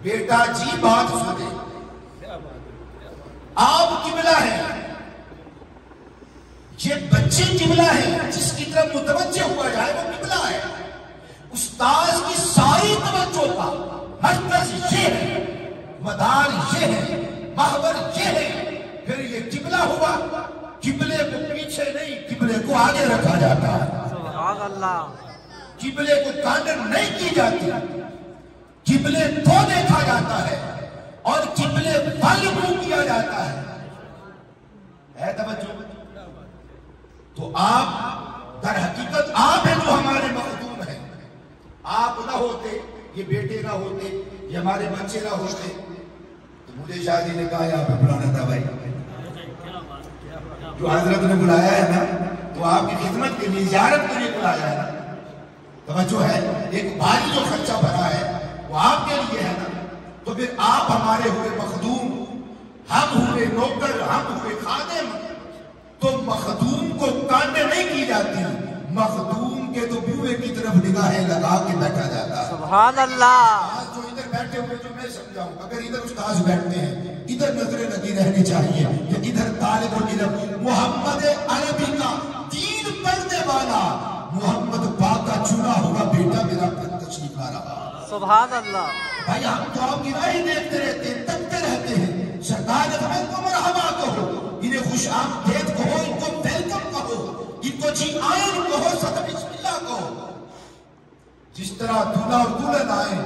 بیٹا جی بات سنیں. آپ قبلہ ہیں، یہ بچے قبلہ ہیں، جس کی طرف متوجہ ہوا جائے وہ قبلہ ہے. استاذ کی ساری توجہ کا مرکز یہ ہے، مدار یہ ہے، محور یہ ہے. پھر یہ قبلہ ہوا، قبلے کو پیچھے نہیں، قبلے کو آگے رکھا جاتا ہے. سبحان اللہ. قبلے کو کانڈر نہیں کی جاتی، قبلے کو دیکھا جاتا ہے اور قبلے پر منہ کیا جاتا ہے. ہے توجہ؟ تو آپ در حقیقت آپ ہیں جو ہمارے مخدوم ہیں. آپ نہ ہوتے، یہ بیٹے نہ ہوتے، یہ ہمارے بچے نہ ہوتے تو مجھے شادی نے کہا یہاں پہ بلانا تھا بھائی. جو حضرت نے بلایا ہے نا تو وہ آپ کی خدمت کے لیے زیارت کے لیے بلایا ہے نا. توجہ ہے, ایک بھاری جو خرچہ بھرا ہے وہ آپ کے لیے ہے نا. تو پھر آپ ہمارے ہوئے مخدوم, ہم ہوئے نوکر, ہم ہوئے خادم, تو مخدوم کو کانٹے نہیں کی جاتی, مخدوم کے تو بیوے کی طرف نگاہیں لگا کے بیٹھا جاتا ہے. سبحان اللہ. آج جو ادھر بیٹھے ہوئے جو میں سمجھاؤں, اگر ادھر استاذ بیٹھتے ہیں ادھر نظریں لگی رہنی چاہیے کہ ادھر طالب العلم محمد عربی کا دین پڑھنے والا محمد پاک کا چنا ہوا بیٹا میرا تشریف لا رہا. سبحان اللہ. بھائی ہم تو آپ کی راہ دیکھتے رہتے ہیں, تکتے رہتے ہیں. سرکار ہمیں کو مرحبا کہو, انہیں خوش آمدید کہو, ان کو ویلکم کہو, ان کو جی آئین کہو, صدق بسم اللہ کہو. جس طرح دولہا اور دلہن آئے,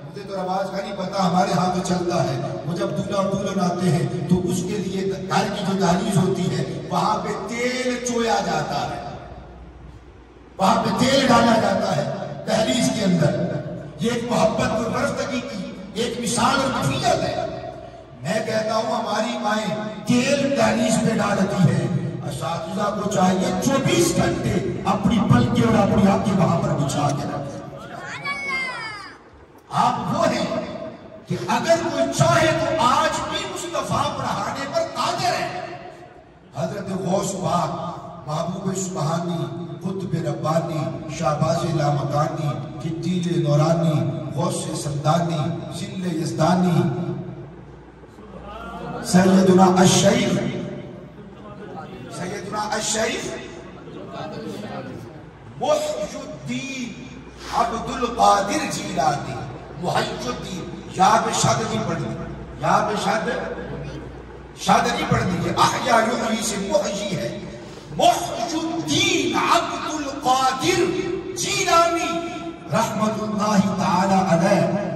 مجھے تو رواج کا نہیں پتا, ہمارے ہاں تو چلتا ہے, وہ جب دولہا اور دلہن آتے ہیں تو اس کے لیے گھر کی جو دہلیز ہوتی ہے وہاں پہ تیل چویا جاتا ہے, وہاں پہ تیل ڈالا جاتا ہے دہلیز کے اندر. یہ ایک محبت اور برفتگی کی ایک مثال اور نفیت ہے. میں کہتا ہوں ہماری مائیں تیل دہلیز پہ ڈالتی ہے, اساتذہ کو چاہیے 24 گھنٹے اپنی پلکیں اور اپنی آنکھیں وہاں پر بچھا کے رکھیں. آپ وہ ہیں کہ اگر کوئی چاہے تو آج بھی مصطفیٰ پڑھانے پر قادر ہے. حضرت غوث پاک, محبوب سبحانی, قطب ربانی, شہباز لامکانی, قتیل نورانی, غوث سمدانی, ذل یزدانی, سیدنا الشیخ محی الدین عبد القادر جیلانی. محی الدین, یہاں پہ شاد نہیں پڑھنی, یہاں پہ شاد نہیں پڑھنی, یہ احیا یحیی سے محی ہے. محی الدین عبد القادر جیلانی رحمت اللہ تعالی علیہ.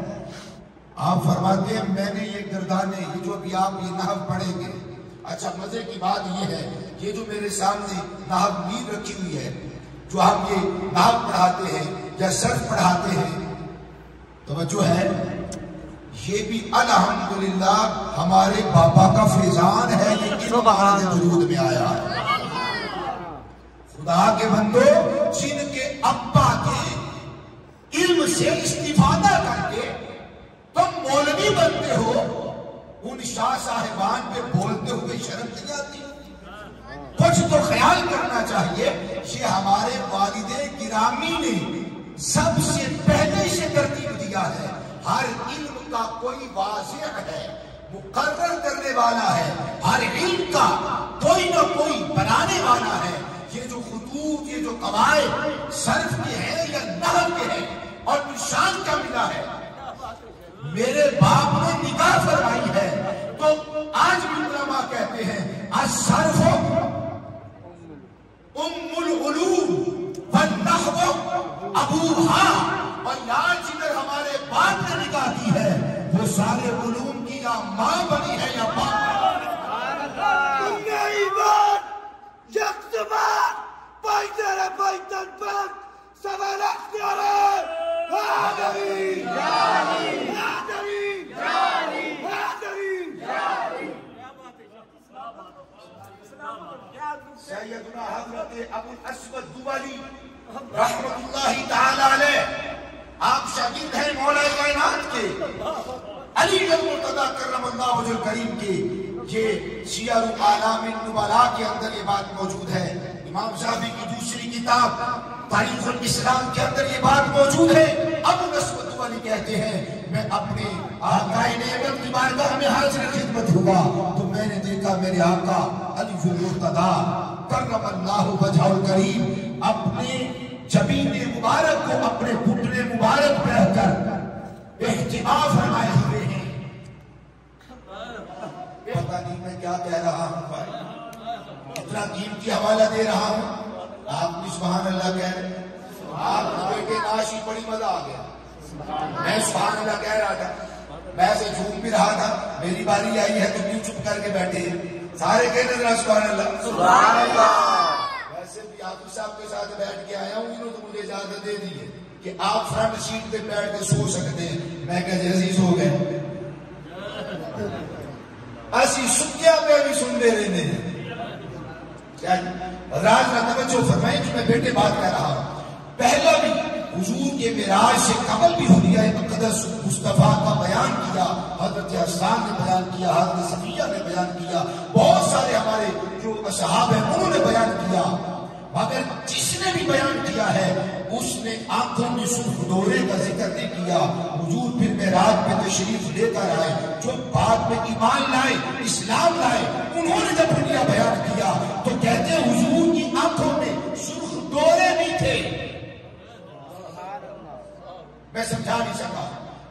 آپ فرماتے ہیں میں نے یہ گردانے, یہ جو ابھی آپ یہ نحو پڑھیں گے, اچھا مزے کی بات یہ ہے یہ جو میرے سامنے نحو میر رکھی ہوئی ہے, جو ہم یہ نحو پڑھاتے ہیں یا صرف پڑھاتے ہیں, توجہ ہے, یہ بھی الحمدللہ ہمارے بابا کا فیضان ہے, یہ ان وجود میں آیا ہے. خدا کے بندو, جن کے ابا کے علم سے استفادہ کر کے تم مولوی بنتے ہو, ان شاہ صاحبان پہ بولتے ہوئے شرم نہیں آتی؟ کچھ تو خیال کرنا چاہیے. یہ ہمارے والد گرامی نے سب سے پہلے سے ترتیب دیا ہے. ہر علم کا کوئی واضح ہے, مقرر کرنے والا ہے, ہر علم کا کوئی نہ کوئی بنانے والا ہے. یہ جو خطوط, یہ جو قواعد صرف کے ہیں یا نحو کے ہیں اور نشان کا ملا ہے, میرے باپ نے نگاہ فرمائی ہے. تو آج بھی علماء کہتے ہیں الصرف ام العلوم والنحو ابوہا, اور یہاں جدھر ہمارے باپ نے نگاہ کی ہے وہ سارے علوم کی یا ماں بنی ہے یا باپ. يكتبان بيتنا بيتا بلد سبل اختيارات هادري هادري هادري هادري. سیدنا حضرت ابو الاسود دولی رحمت اللہ تعالی علیہ, آپ شاگرد ہیں مولا کائنات کے علی المرتضی کرم اللہ وجہ الکریم کے. یہ سیر اعلام النبلاء کے اندر یہ بات موجود ہے. امام ذہبی کی دوسری کتاب تاریخ الاسلام کے اندر یہ بات موجود ہے. ابو الاسود دولی کہتے ہیں میں اپنے آقا نعمت کی بارگاہ میں حاضر خدمت ہوا تو میں نے دیکھا میرے آقا علی المرتضی کرم اللہ وجہ الکریم اپنے جبین مبارک کو اپنے گھٹنے مبارک پہ رکھ کر احتمام فرمائے ہوئے ہیں. پتہ نہیں میں کیا کہہ رہا ہوں بھائی, اتنا قیمتی حوالہ دے رہا ہوں, آپ بھی سبحان اللہ کہہ رہے ہیں. آپ بیٹے ناشی بڑی مزہ آ گیا, میں سبحان اللہ کہہ رہا تھا, میں سے جھوم بھی رہا تھا, میری باری آئی ہے تو کیوں چپ کر کے بیٹھے ہیں سارے کہنے رہا سبحان اللہ سبحان اللہ. ویسے بھی حافظ صاحب کے ساتھ بیٹھ کے آیا ہوں, انہوں نے مجھے اجازت دے دی ہے کہ آپ فرنٹ سیٹ پہ بیٹھ کے سو سکتے ہیں. میں کہا جیسے سو گئے ایسی سکیا پہ بھی سن دے رہے ہیں. حضرات ذرا توجہ فرمائیں کہ میں بیٹے بات کہہ رہا ہوں. پہلا بھی حضور کے معراج سے قبل بھی حلیہ مقدس مصطفیٰ کا بیان کیا، حضرت حسان نے بیان کیا، حضرت صفیہ نے بیان کیا، بہت سارے ہمارے جو اصحاب ہیں انہوں نے بیان کیا. مگر جس نے بھی بیان کیا ہے اس نے آنکھوں میں سرخ دورے کا ذکر نہیں کیا. حضور پھر معراج پہ تشریف لے کر آئے، جو بعد میں ایمان لائے، اسلام لائے، انہوں نے جب حلیہ بیان کیا تو کہتے ہیں حضور کی آنکھوں میں سرخ دورے بھی تھے. میں سمجھا نہیں سکا،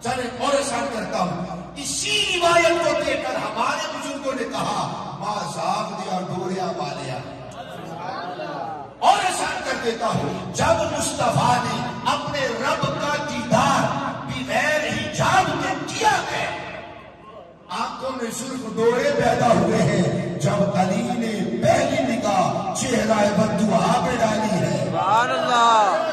چلے اور احسان کرتا ہوں. اسی روایت کو دے کر ہمارے بزرگوں نے کہا ماں زاغ دیا ڈوریا بالیا. اور احسان کر دیتا ہوں، جب مصطفیٰ نے اپنے رب کا دیدار بغیر حجاب کے کیا ہے، آنکھوں میں سرخ ڈورے پیدا ہوئے ہیں. جب علی نے پہلی نگاہ چہرہ بددعا پہ ڈالی ہے، سبحان اللہ،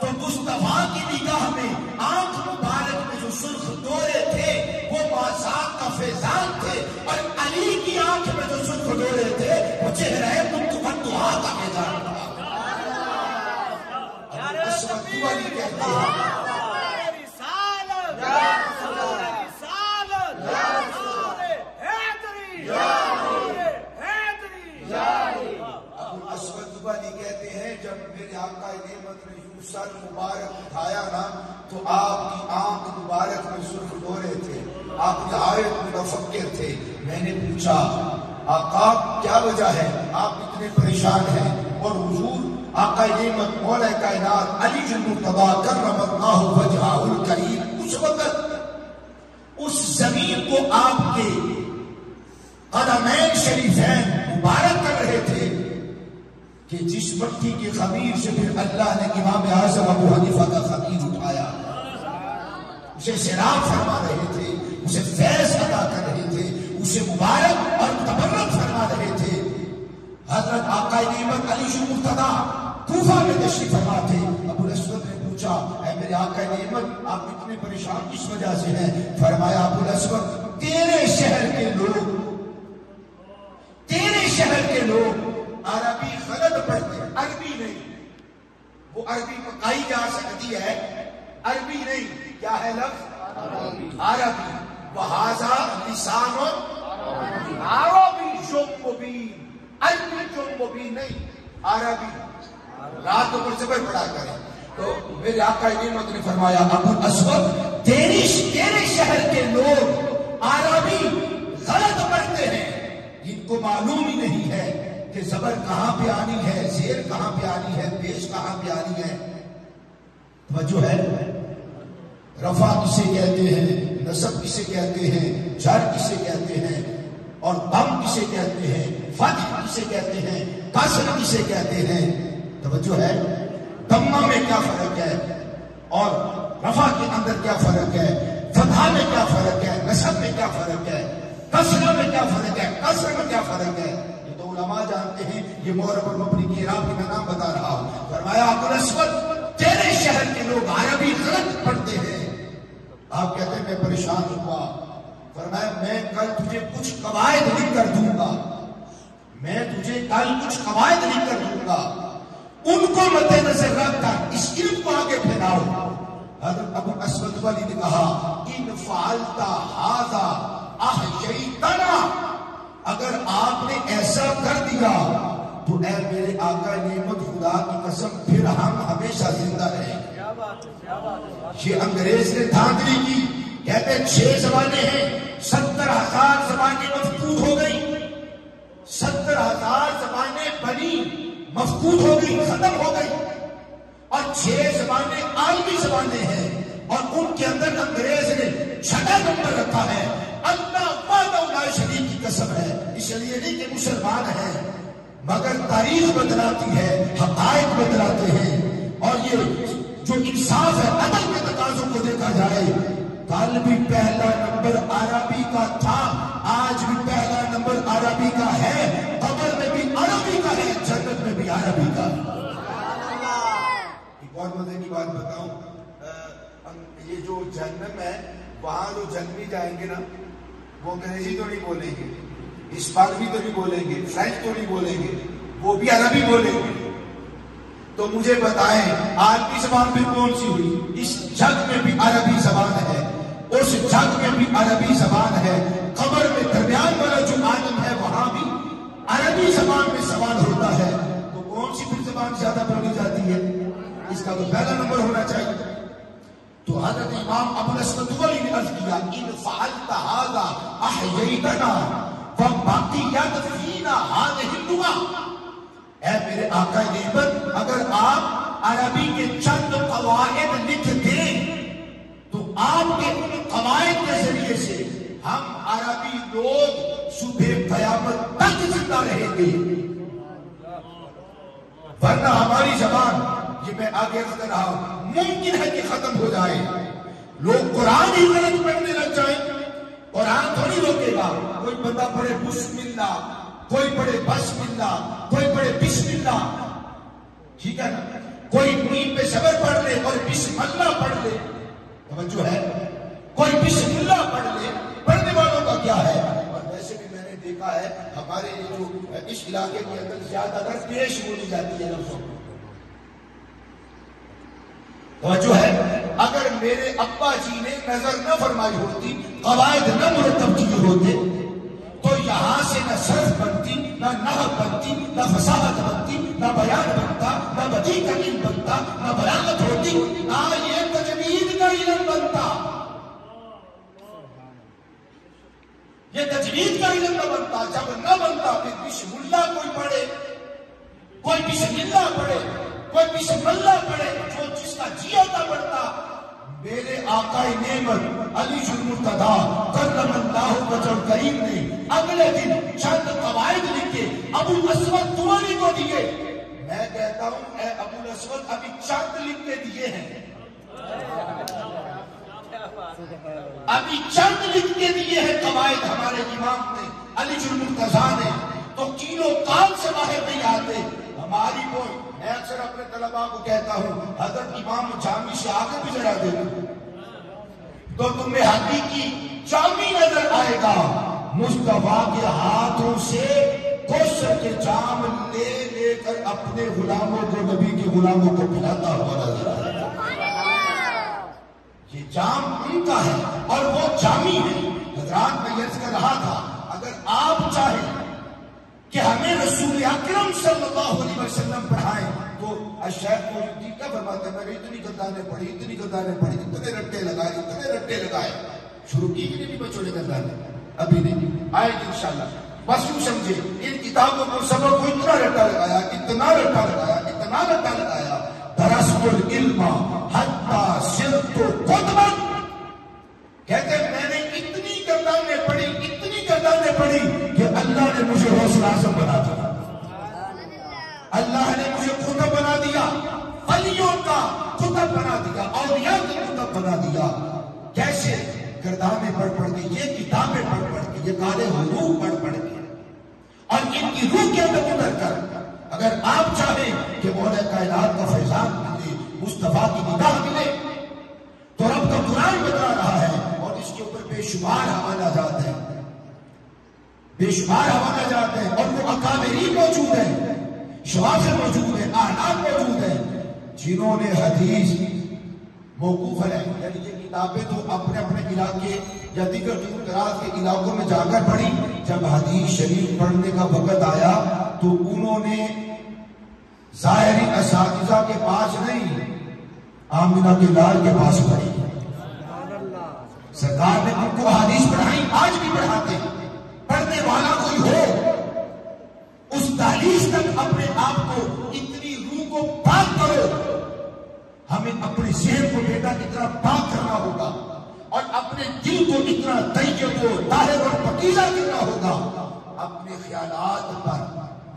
تو مصطفیٰ کی نگاہ میں آنکھ مبارک میں جو سرخ دورے تھے وہ مازاق کا فیضان تھے، اور علی کی آنکھ میں جو سرخ دورے تھے وہ چہرہ بددعا کا فیضان تھا. علی کہتے ہیں کہتے ہیں جب میرے آقا نعمت نے یوں سر مبارک اٹھایا نا تو آپ کی آنکھ مبارک میں سرخ دورے تھے، آپ کی آیت میں مفکر تھے. میں نے پوچھا آقا کیا وجہ ہے آپ اتنے پریشان ہیں؟ اور حضور آقا نعمت مولا کائنات علی المرتضیٰ کرم اللہ وجہہ الکریم اس وقت اس زمین کو آپ کے قدمین شریفین مبارک کر رہے تھے کہ جس مٹی کے خمیر سے پھر اللہ نے امام اعظم ابو حنیفہ کا خمیر اٹھایا، اسے سیراب فرما رہے تھے، اسے فیض عطا کر رہے تھے، اسے مبارک اور تبرک فرما رہے تھے. حضرت آقا نعمت علی المرتضیٰ کوفہ میں تشریف فرما تھے. ابو الاسود نے پوچھا اے میرے آقا نعمت آپ اتنے پریشان کس وجہ سے ہیں؟ فرمایا ابو الاسود تیرے شہر کے لوگ عربی غلط پڑھتے، عربی نہیں. وہ عربی پکائی جا سکتی ہے، عربی نہیں. کیا ہے لفظ؟ عربی. وہذا لسان عربی مبین، عربی مبین نہیں، عربی. رات کو پر صبح پڑھا کریں. تو میرے آقا نعمت نے فرمایا ابو اسود تیرے شہر کے لوگ عربی غلط پڑھتے ہیں، جن کو معلوم ہی نہیں ہے کہ زبر کہاں پہ آنی ہے، زیر کہاں پہ آنی ہے، پیش کہاں پہ آنی ہے. توجہ ہے؟ رفع کسے کہتے ہیں، نصب کسے کہتے ہیں، جر کسے کہتے ہیں، اور ضم کسے کہتے ہیں، فتح کسے کہتے ہیں، کسر کسے کہتے ہیں. توجہ ہے؟ ضمہ میں کیا فرق ہے اور رفع کے اندر کیا فرق ہے، فتح میں کیا فرق ہے، نصب میں کیا فرق ہے، کسر میں کیا فرق ہے، کسر میں کیا فرق ہے. علماء جانتے ہیں. یہ مورب اور مبنی کی اعراب کی میں نام بتا رہا ہوں. فرمایا ابو الاسود تیرے شہر کے لوگ عربی غلط پڑھتے ہیں. آپ کہتے ہیں میں پریشان ہوا. فرمایا میں کل تجھے کچھ قواعد لکھ کر دوں گا، میں تجھے کل کچھ قواعد لکھ کر دوں گا، ان کو مد نظر رکھ کر اس علم کو آگے پھیلاؤ. حضرت ابو اسود والی نے کہا ان فعلت ھذا احییتنا، اگر آپ نے ایسا کر دیا تو اے میرے آقا نعمت خدا کی قسم پھر ہم ہمیشہ زندہ رہیں. یہ انگریز نے دھاندلی کی. کہتے 6 زبانیں ہیں، 70,000 زبانیں مفقود ہو گئی، 70,000 زبانیں بنی مفقود ہو گئی، ختم ہو گئی، اور 6 زبانیں عالمی زبانیں ہیں، اور ان کے اندر انگریز نے 6 نمبر رکھا ہے. اللہ وحدہ لا شریک کی قسم ہے. اس لیے نہیں کہ مسلمان ہیں، مگر تاریخ بدلاتی ہے، حقائق بدلاتے ہیں. اور یہ جو انصاف ہے، عدل کے تقاضوں کو دیکھا جائے، کل بھی پہلا نمبر عربی کا تھا، آج بھی پہلا نمبر عربی کا ہے، قبر میں بھی عربی کا ہے، جنت میں بھی عربی کا. ایک اور مزے کی بات بتاؤں، یہ جو جہنم ہے وہاں جو جنمی جائیں گے نا وہ انگریزی تو نہیں بولیں گے، اسپانوی تو نہیں بولیں گے، فرینچ تو نہیں بولیں گے، وہ بھی عربی بولے گے. تو مجھے بتائیں عالمی زبان پھر کون سی ہوئی؟ اس جگ میں بھی عربی زبان ہے، اس جگ میں بھی عربی زبان ہے. قبر میں درمیان والا جو عالم ہے وہاں بھی عربی زبان میں سوال ہوتا ہے. تو کون سی پھر زبان زیادہ بولی جاتی ہے؟ اس کا تو پہلا نمبر ہونا چاہیے. تو حضرت امام ابو الاسود دؤلی نے عرض کیا ان فعلت هذا احییتنا وبقیت فینا هذه اللغة. اے میرے آقا نعمت، اگر آپ عربی کے چند قواعد لکھ دیں تو آپ کے ان قواعد کے ذریعے سے ہم عربی لوگ صبح قیامت تک زندہ رہیں گے. ورنہ ہماری زبان، یہ میں آگے کر رہا ہوں، ممکن ہے کہ ختم ہو جائے. لوگ قرآن ہی غلط پڑھنے لگ جائیں. قرآن تھوڑی روکے گا. کوئی بندہ پڑھے بسم اللہ، کوئی پڑھے بسم اللہ، کوئی پڑھے بسم اللہ، ٹھیک ہے نا. کوئی میم پہ صبر پڑھ لے اور بسم اللہ پڑھ لے، توجہ ہے. کوئی بسم اللہ پڑھ لے، پڑھنے والوں کا کیا ہے. اور ویسے بھی میں نے دیکھا ہے ہمارے جو اس علاقے کے اندر زیادہ تر پیش بولی جاتی ہے لفظوں کو. توجہ ہے. اگر میرے ابا جی نے نظر نہ فرمائی ہوتی، قواعد نہ مرتب کیے ہوتے، تو یہاں سے نہ صرف بنتی، نہ نحو بنتی، نہ فصاحت بنتی، نہ بیان بنتا، نہ بدیع کا علم بنتا، نہ بلاغت ہوتی، نہ یہ تجوید کا علم بنتا. یہ تجوید کا علم نہ بنتا. جب نہ بنتا پھر بسم اللہ کوئی پڑھے، کوئی بسم اللہ پڑھے، کوئی بسم اللہ پڑھے، جو جس کا جی آتا پڑھتا. میرے آقا نعمت علی المرتضیٰ کرم اللہ وجہ کریم نے اگلے دن چند قواعد لکھے ابو الاسود دؤلی کو دیے. میں کہتا ہوں اے ابو الاسود ابھی چند لکھ کے دیے ہیں، ابھی چند لکھ کے دیے ہیں قواعد ہمارے امام نے علی المرتضیٰ نے. تو کیلو کال سے باہر نہیں آتے. ہماری وہ میں اکثر اپنے طلباء کو کہتا ہوں حضرت امام جامی سے آگے بھی ذرا دیکھو تو تمہیں حقیقی جامی نظر آئے گا. مصطفیٰ کے ہاتھوں سے کوثر کے جام لے لے کر اپنے غلاموں کو، نبی کے غلاموں کو پلاتا ہوا نظر آئے گا. یہ جام ان کا ہے اور وہ جامی ہے. حضرات میں یہ کر رہا تھا اگر آپ چاہیں کہ ہمیں رسول اکرم صلی اللہ علیہ وسلم پڑھائیں تو شیخ موجودی کیا فرماتے ہیں؟ میں نے اتنی گردانیں پڑھی، اتنی گردانیں پڑھی، اتنے رٹے لگائے، اتنے رٹے لگائے. شروع کی کہ نہیں بچوں نے گردانیں؟ ابھی نہیں، آئے گی انشاءاللہ. بس یوں سمجھے ان کتابوں کو سبق کو اتنا رٹا لگایا، اتنا رٹا لگایا، اتنا رٹا لگایا. درست العلم حتی صرت قطبا. کہتے ہیں میں نے اتنی گردانیں پڑھی، اتنی گردانیں پڑھی کہ اللہ نے مجھے غوث اعظم بنا دیا. اللہ نے مجھے قطب بنا دیا، ولیوں کا قطب بنا دیا، اولیاء کا قطب بنا دیا. کیسے؟ گردانیں پڑھ پڑھ کے، یہ کتابیں پڑھ پڑھ کے، یہ کالے حروف پڑھ پڑھ کے اور ان کی روح کے اندر اتر کر. اگر آپ چاہیں کہ مولا کائنات کا فیضان ملے، مصطفیٰ کی نگاہ ملے، تو رب کا قرآن بتا رہا ہے اور اس کے اوپر بے شمار حوالہ جات ہیں، بے شمار حوالہ جات ہیں. اور وہ اکابرین موجود ہیں، شواذ موجود ہیں، احناف موجود ہیں جنہوں نے حدیث موقوف ہے، یعنی یہ کتابیں تو اپنے اپنے علاقے یا دیگر دور دراز کے علاقوں میں جا کر پڑھی. جب حدیث شریف پڑھنے کا وقت آیا تو انہوں نے ظاہری اساتذہ کے پاس نہیں، آمنہ کے لال کے پاس پڑھی. سرکار نے ان کو حدیث پڑھائی، آج بھی پڑھاتے. پڑھنے والا کوئی ہو اس دہلیز تک اپنے آپ کو، اتنی روح کو پاک کرو. ہمیں اپنے ذہن کو بیٹا اتنا پاک کرنا ہوگا اور اپنے دل کو اتنا طیب و طاہر اور پاکیزہ کرنا ہوگا. اپنے خیالات پر،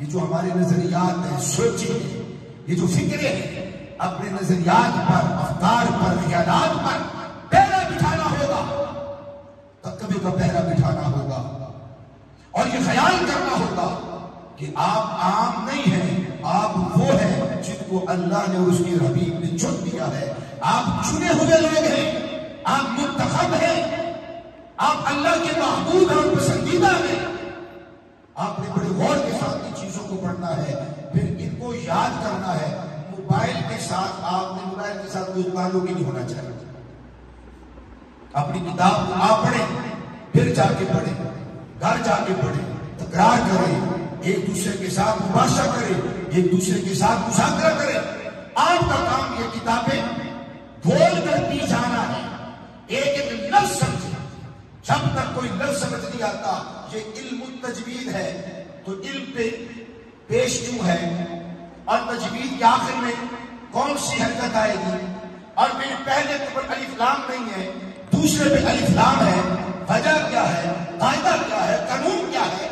یہ جو ہمارے نظریات ہیں، سوچیں ہیں، یہ جو فکریں ہیں، اپنے نظریات پر، افکار پر، خیالات پر پہرا بٹھانا ہوگا. کبھی کا پہرا بٹھانا ہوگا اور یہ خیال کرنا ہوگا کہ آپ عام نہیں ہیں، آپ وہ ہیں جن کو اللہ نے اور اس کے حبیب نے چن دیا ہے. آپ چنے ہوئے لوگ ہیں، آپ منتخب ہیں، آپ اللہ کے محبوب اور پسندیدہ ہیں. آپ نے بڑے غور کے ساتھ ان چیزوں کو پڑھنا ہے. پھر ان کو یاد کرنا ہے. موبائل کے ساتھ آپ نے موبائل کے ساتھ کوئی تعلق ہی نہیں ہونا چاہیے. اپنی کتاب کو آپ پڑھیں, پھر جا کے پڑھیں, گھر جا کے پڑھیں, تکرار کریں, ایک دوسرے کے ساتھ مباحثہ کریں, ایک دوسرے کے ساتھ مذاکرہ کریں. آپ کا کام یہ کتابیں گول کرتی جانا ہے, ایک ایک لفظ سمجھیں. جب تک کوئی لفظ سمجھ نہیں آتا, یہ علم التجوید ہے, تو علم پہ پیش کیوں ہے, اور تجوید کے آخر میں کون سی حرکت آئے گی, اور پھر پہلے پر الف لام نہیں ہے, دوسرے پہ الف لام ہے, وجہ کیا ہے, قاعدہ کیا ہے, قانون کیا ہے.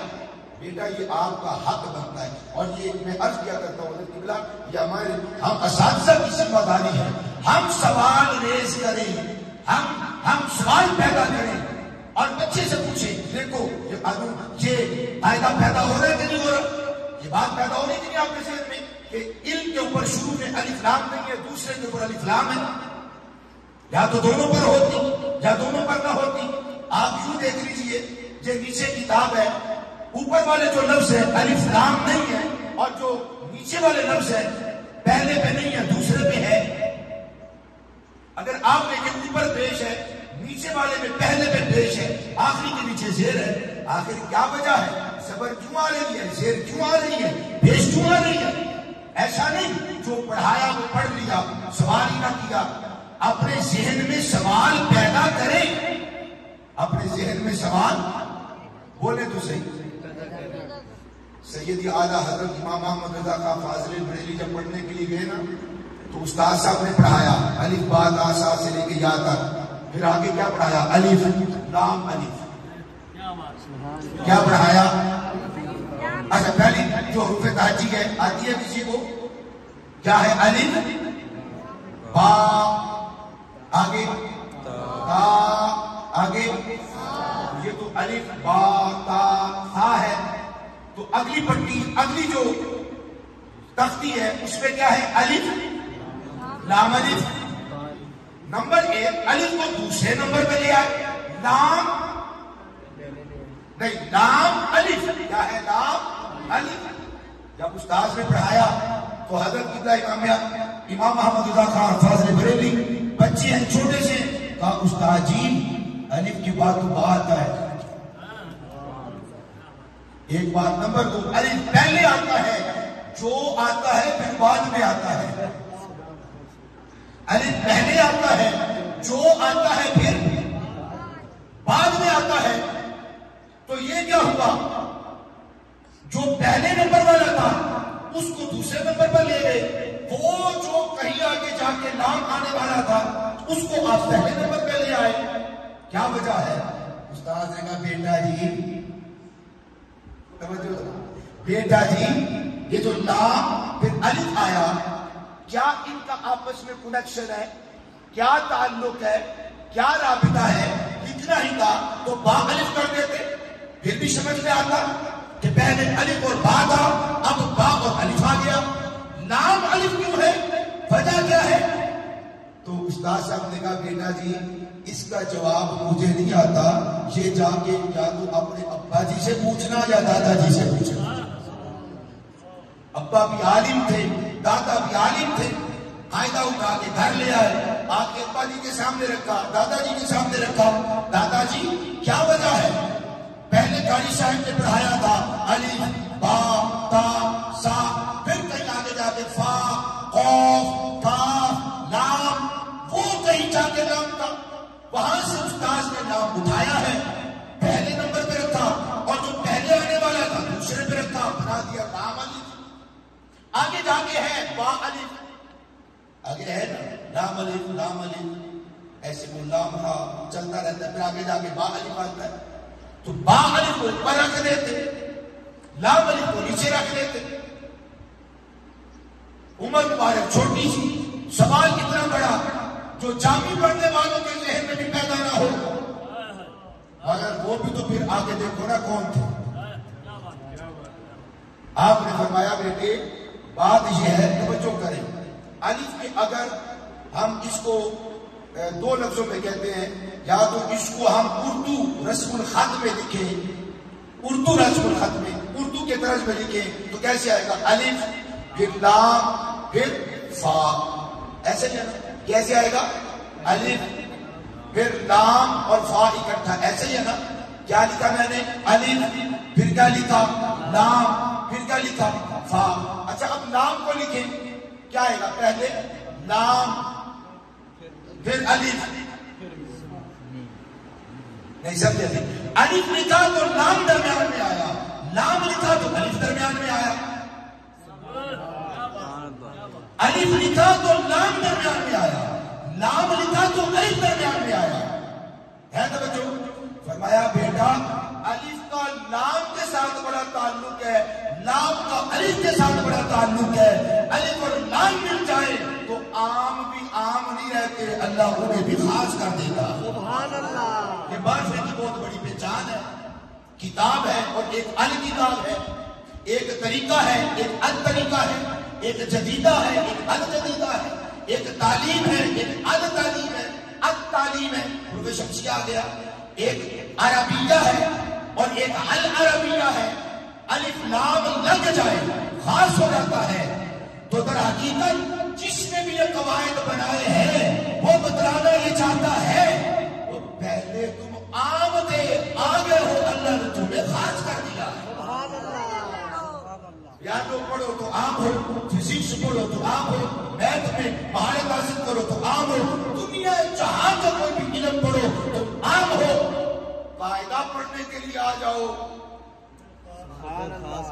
بیٹا یہ آپ کا حق بنتا ہے. اور یہ میں عرض کیا کرتا ہوں حضرت قبلہ, یہ ہمارے ہم اساتذہ کی ذمہ داری ہے. ہم سوال ریز کریں, ہم سوال پیدا کریں اور بچے سے پوچھیں, دیکھو یہ قاعدہ پیدا ہو رہا ہے کہ نہیں ہو رہا, یہ بات پیدا ہو رہی کہ نہیں آپ کے ذہن میں کہ علم کے اوپر شروع میں الف لام نہیں ہے, دوسرے کے اوپر الف لام ہے, یا تو دونوں پر ہوتی یا دونوں پر نہ ہوتی. آپ یوں دیکھ لیجئے, یہ نیچے کتاب ہے, اوپر والے جو لفظ ہے الف لام نہیں ہے, اور جو نیچے والے لفظ ہے پہلے پہ نہیں ہے دوسرے پہ ہے. اگر آپ دیکھیں اوپر پیش ہے, نیچے والے میں پہلے پہ پیش ہے, آخری کے نیچے زیر ہے. آخر کیا وجہ ہے, زبر کیوں آ رہی ہے, زیر کیوں آ رہی ہے, پیش کیوں آ رہی ہے. ایسا نہیں جو پڑھایا وہ پڑھ لیا, سوال ہی نہ کیا. اپنے ذہن میں سوال پیدا کریں, اپنے ذہن میں سوال بولے تو صحیح. سیدی اعلیٰ حضرت امام محمد رضا خان فاضل بریلوی جب پڑھنے کے لیے گئے نا, تو استاد صاحب نے پڑھایا الف با تا سا سے لے کے یا تک, پھر آگے کیا پڑھایا, الف لام الف. کیا پڑھایا, اچھا پہلی جو حروف تہجی ہے آتی ہے کسی کو, کیا ہے, الف با, آگے تا, آگے یہ تو الف با تا سا ہے. تو اگلی پٹی, اگلی جو تختی ہے اس میں کیا ہے, الف لام الف. نمبر ایک, الف کو دوسرے نمبر پہ لے آئے, لام نہیں, لام الف. کیا ہے, لام الف. جب استاذ نے پڑھایا تو حضرت قبلہ امام محمد رضا خان فاضل بریلوی, بچے ہیں چھوٹے سے, کہا استاد جی الف کی بات تو بات ہے. ایک بات. نمبر دو, الف پہلے آتا ہے, جو آتا ہے پھر بعد میں آتا ہے. الف پہلے آتا ہے, جو آتا ہے پھر بعد میں آتا ہے. تو یہ کیا ہوا, جو پہلے نمبر والا تھا اس کو دوسرے نمبر پر لے گئے, وہ جو کہیں آگے جا کے لام آنے والا تھا اس کو آپ پہلے نمبر پہ لے آئے. کیا وجہ ہے؟ استاد نے کہا بیٹا جی, بیٹا جی یہ جو لام پھر الف آیا, کیا ان کا آپس میں کنیکشن ہے, کیا تعلق ہے, کیا رابطہ ہے. لکھنا ہی تھا تو با الف کر دیتے, پھر بھی سمجھ میں آتا کہ پہلے الف اور با تھا, اب با اور الف آ گیا. لام الف کیوں ہے, وجہ کیا ہے؟ تو استاد صاحب نے کہا بیٹا جی اس کا جواب مجھے نہیں آتا, یہ جا کے یا تو اپنے ابا جی سے پوچھنا یا دادا جی سے پوچھنا. ابا بھی عالم تھے, دادا بھی عالم تھے. قاعدہ اٹھا کے گھر لے آئے, آ کے ابا جی کے سامنے رکھا, دادا جی کے سامنے رکھا. دادا جی کیا وجہ ہے, پہلے قاری صاحب نے پڑھایا تھا الف با تا سا, پھر کہیں آگے جا کے فا قاف کاف لام, وہ کہیں جا کے لام تھا, وہاں سے استاذ نے لام اٹھایا ہے, پہلے نمبر پہ رکھا, اور جو پہلے آنے والا تھا دوسرے پہ رکھا, بنا دیا لام الف. آگے جا کے ہے با الف, آگے ہے نا لام الف لام الف, ایسے وہ لام را چلتا رہتا ہے. پھر آگے جا کے با الف آتا ہے, تو با الف کو اوپر رکھ دیتے, لام الف کو نیچے رکھ دیتے. عمر مبارک چھوٹی سی, سوال اتنا بڑا جو جامی پڑھنے والوں کے ذہن میں بھی پیدا نہ ہو, مگر وہ بھی تو پھر آگے دیکھو نا کون تھے. آپ نے فرمایا بیٹے بات یہ ہے, توجہ کریں, الف کے اگر ہم اس کو دو لفظوں میں کہتے ہیں, یا تو اس کو ہم اردو رسم الخط میں لکھیں, اردو رسم الخط میں اردو کے طرز میں لکھیں تو کیسے آئے گا, الف پھر لام پھر فا، ایسے ہی ہے نا؟ کیسے آئے گا؟ الف پھر لام اور فا اکٹھا، ایسے ہی ہے نا؟ کیا لکھا میں نے؟ الف پھر کیا لکھا؟ لام پھر کیا لکھا؟ فا۔ اچھا اب لام کو لکھیں، کیا آئے گا؟ پہلے لام پھر الف، نہیں سمجھے؟ الف لکھا تو لام درمیان میں آیا، لام لکھا تو الف درمیان میں آیا، الف لکھا تو لام درمیان میں آیا، لام لکھا تو الف درمیان میں آیا ہے نا بچوں؟ فرمایا بیٹا الف کا لام کے ساتھ بڑا تعلق ہے، لام کا الف کے ساتھ بڑا تعلق ہے۔ الف اور لام مل جائے تو عام بھی عام نہیں رہتے، اللہ انہیں بھی خاص کر دے گا۔ سبحان اللہ۔ یہ معرفے کی بہت بڑی پہچان ہے، کتاب ہے اور ایک الکتاب ہے، ایک طریقہ ہے ایک الطریقہ ہے، ایک جدیدہ ہے ایک الجدیدہ ہے، ایک تعلیم ہے ایک التعلیم ہے، التعلیم ہے حروف شمسیہ آ گیا، ایک عربیہ ہے اور ایک العربیہ ہے۔ الف لام لگ جائے خاص ہو جاتا ہے، تو در حقیقت جس نے بھی یہ قواعد بنائے ہیں وہ بتلانا یہ چاہتا ہے وہ پہلے تم عام تھے، آگے ہو، اللہ نے تمہیں خاص کر دیا۔ یا تو پڑھو تو عام ہو، فزکس پڑھو تو عام ہو، میتھ میں مہارت حاصل کرو تو عام ہو، دنیا جہاں کا کوئی بھی علم پڑھو تو عام ہو۔ قاعدہ پڑھنے کے لیے آ جاؤ،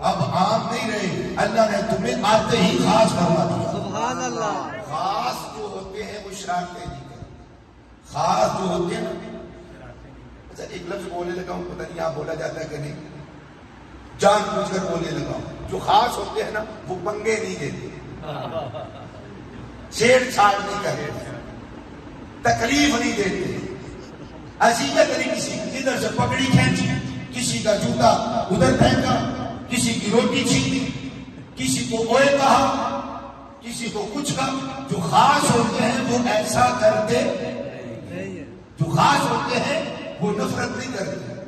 اب عام نہیں رہے، اللہ نے تمہیں آتے ہی خاص فرما دیا۔ سبحان اللہ۔ خاص جو ہوتے ہیں وہ شرارتیں نہیں کرتے، خاص جو ہوتے ہیں نا۔ اچھا ایک لفظ بولنے لگا ہوں، پتہ نہیں یہاں بولا جاتا ہے کہ نہیں، جان بوجھ کر بولنے لگا ہوں۔ جو خاص ہوتے ہیں نا وہ پنگے نہیں دیتے، چھیڑ چھاڑ نہیں کرتے، تکلیف نہیں دیتے، اذیت نہیں کسی کی، ادھر سے پگڑی کھینچی، کسی کا جوتا ادھر پھینکا، کسی کی روٹی چھینی، کسی کو اوے کہا، کسی کو کچھ کہا۔ جو خاص ہوتے ہیں وہ ایسا کرتے، جو خاص ہوتے ہیں وہ نفرت نہیں کرتے،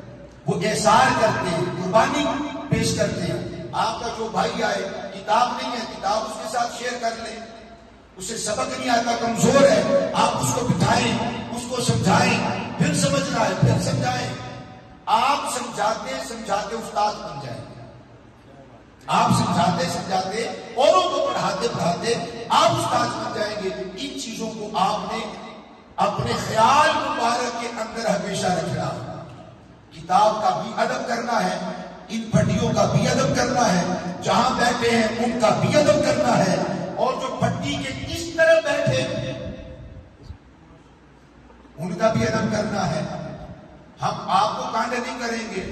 وہ احسان کرتے ہیں، قربانی پیش کرتے ہیں۔ آپ کا جو بھائی آئے کتاب نہیں ہے، کتاب اس کے ساتھ شیئر کر لیں، اسے سبق نہیں آتا، کمزور ہے، آپ اس کو بٹھائیں، اس کو سمجھائیں، پھر سمجھنا ہے پھر سمجھائیں۔ آپ سمجھاتے سمجھاتے استاد بن جائیں گے، آپ سمجھاتے سمجھاتے اوروں کو پڑھاتے پڑھاتے آپ استاد بن جائیں گے۔ ان چیزوں کو آپ نے اپنے خیال مبارک کے اندر ہمیشہ رکھنا۔ کتاب کا بھی ادب کرنا ہے، ان پھٹیوں کا بھی ادب کرنا ہے، جہاں بیٹھے ہیں ان کا بھی ادب کرنا ہے، اور جو پھٹی کے کس طرح بیٹھے ان کا بھی ادب کرنا ہے۔ ہم آپ کو کانڈ نہیں کریں گے،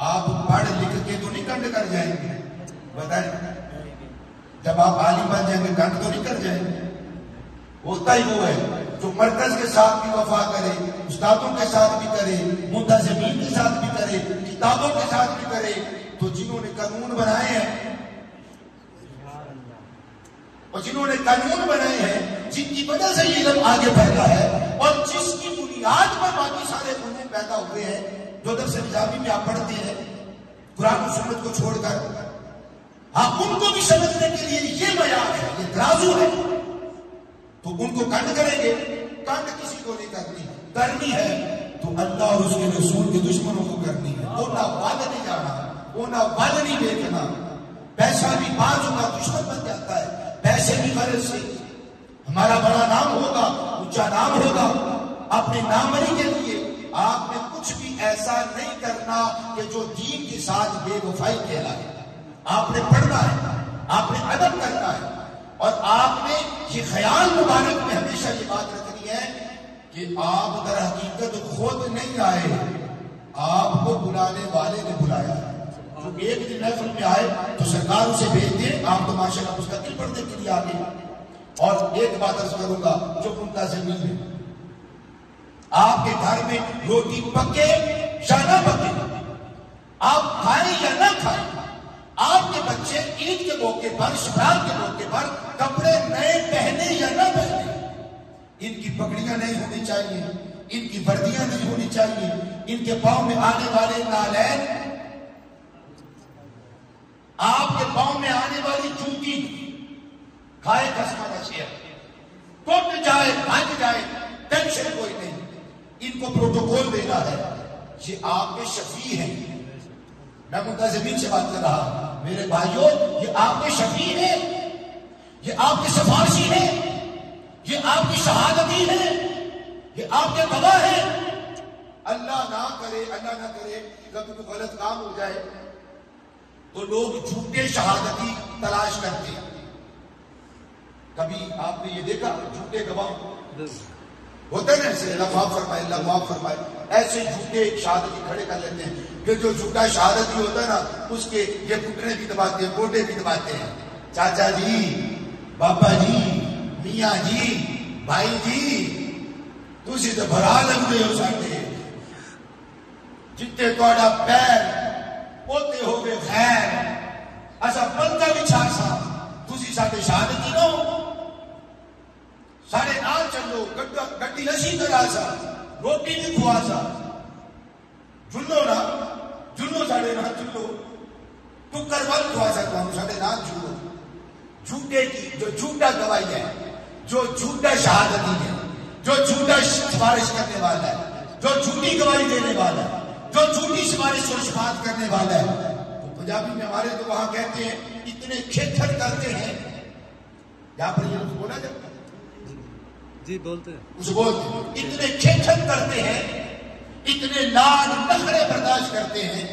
آپ پڑھ لکھ کے تو نہیں کانڈ کر جائیں گے، بتائیں جب آپ عالم بن جائیں گے کانڈ تو نہیں کر جائیں گے۔ ہوتا ہی وہ ہے جو مرکز کے ساتھ بھی وفا کرے، استادوں کے ساتھ بھی کرے، منتظمین کے ساتھ بھی کرے، کتابوں کے ساتھ بھی کرے، تو جنہوں نے قانون بنائے ہیں اور جنہوں نے قانون بنائے ہیں، جن کی وجہ سے یہ علم آگے پھیلا ہے اور جس کی بنیاد پر باقی سارے علوم پیدا ہوئے ہیں، جو درس نظامی میں آپ پڑھتے ہیں قرآن و سنت کو چھوڑ کر، آپ ان کو بھی سمجھنے کے لیے یہ معیار ہے، یہ ترازو ہے، تو ان کو کنڈ کریں گے؟ کنڈ کسی کو نہیں کرنی ہے تو اللہ اور اس کے رسول کے دشمنوں کو کرنی ہے۔ وہ نہ ول نہیں جانا، وہ نہ ول نہیں دیکھنا۔ پیسہ بھی بعض کا دشمن بن جاتا ہے، پیسے بھی غرض سے ہمارا بڑا نام ہوگا، اونچا نام ہوگا، اپنے نامری کے لیے آپ نے کچھ بھی ایسا نہیں کرنا کہ جو دین کے ساتھ بے وفائی کہلائے۔ آپ نے پڑھنا ہے، آپ نے ادب کرنا ہے، اور آپ نے یہ خیال مبارک میں ہمیشہ یہ بات رکھنی ہے کہ آپ در حقیقت خود نہیں آئے، آپ کو بلانے والے نے بلایا۔ جو ایک دن محفل میں آئے تو سرکار اسے بھیج دے، آپ تو ماشاءاللہ مستقل پڑھنے کے لیے آگے۔ اور ایک بات عرض کروں گا جو منتظمین ہے، آپ کے گھر میں روٹی پکے یا نہ پکے، آپ کھائیں یا نہ کھائیں، آپ کے بچے عید کے موقع پر، شراب کے موقع پر کپڑے نئے پہنے یا نہ پہنے، ان کی پگڑیاں نہیں ہونی چاہیے، ان کی وردیاں نہیں ہونی چاہیے، ان کے پاؤں میں آنے والے نالین، آپ کے پاؤں میں آنے والی جوتی کھائے قسمہ نشیر ٹوٹ جائے بھاگ جائے ٹینشن کوئی نہیں. ان کو پروٹوکول دینا ہے. یہ آپ کے شفیع ہیں. میں منتظمین سے بات کر رہا ہوں. میرے بھائیوں یہ آپ کے شفیع ہیں, یہ آپ کے سفارشی ہیں, یہ آپ کی شہادتی ہیں, یہ آپ کے گواہ ہیں. اللہ نہ کرے کبھی کوئی غلط کام ہو جائے تو لوگ جھوٹے شہادتی تلاش کرتے ہیں. کبھی آپ نے یہ دیکھا جھوٹے گواہ ہوتے ہیں ایسے اللہ معاف فرمائے اللہ معاف فرمائے, ایسے جھوٹے شہادتی کھڑے کر لیتے ہیں کہ جو جھوٹا شہادتی ہوتا ہے نا اس کے یہ گھٹنے بھی دباتے ہیں, گوڈے بھی دباتے ہیں. چاچا جی, بابا جی, میاں جی, بھائی جی, تسی تو بھرا لگتے ہو ساڈے, جتے تہاڈا پیر اوتے ہوگے خیر, اسا بندہ بھی چھا سا, تسی ساڈے شہادتی نو, ساڈے نال چلو, گڈی نشی کرا سا, روٹی بھی کھوا سا, جلو نا جلو ساڈے نال چلو, ٹکر ول کھوا سا تانوں ساڈے نال جلو. جھوٹے کی جو جھوٹا گواہی ہے, جو جھوٹا شہادتی ہے, جو جھوٹا سفارش کرنے والا ہے, جو جھوٹی گواہی دینے والا ہے, جو جھوٹی سفارش اور شفاعت کرنے والا ہے, تو پنجابی میں ہمارے تو وہاں کہتے ہیں اتنے کھیچھڑ کرتے ہیں. یہاں پر یہ لفظ بولا جاتا ہے جی بولتے ہیں, اسے بولتے ہیں اتنے کھیچھڑ کرتے ہیں, اتنے لاڈ نخرے برداشت کرتے ہیں,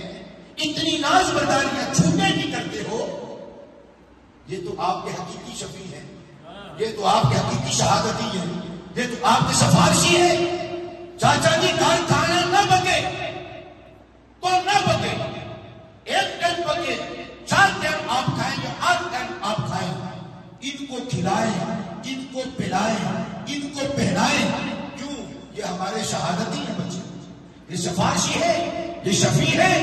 اتنی ناز برداریاں جھوٹے کی کرتے ہو. یہ تو آپ کے حقیقی شفیع ہیں, یہ تو آپ کے حقیقی شہادتی ہیں, یہ تو آپ کے سفارشی ہیں. چاچا جی کھانا نہ بگے تو نہ بگے, ایک ٹائم بگے, 4 ٹائم آپ کھائیں گے, 8 ٹائم آپ کھائیں. ان کو کھلائیں, ان کو پلائیں, ان کو پہنائیں. کیوں؟ یہ ہمارے شہادتی ہیں بچے, یہ سفارشی ہے, یہ شفیع ہے.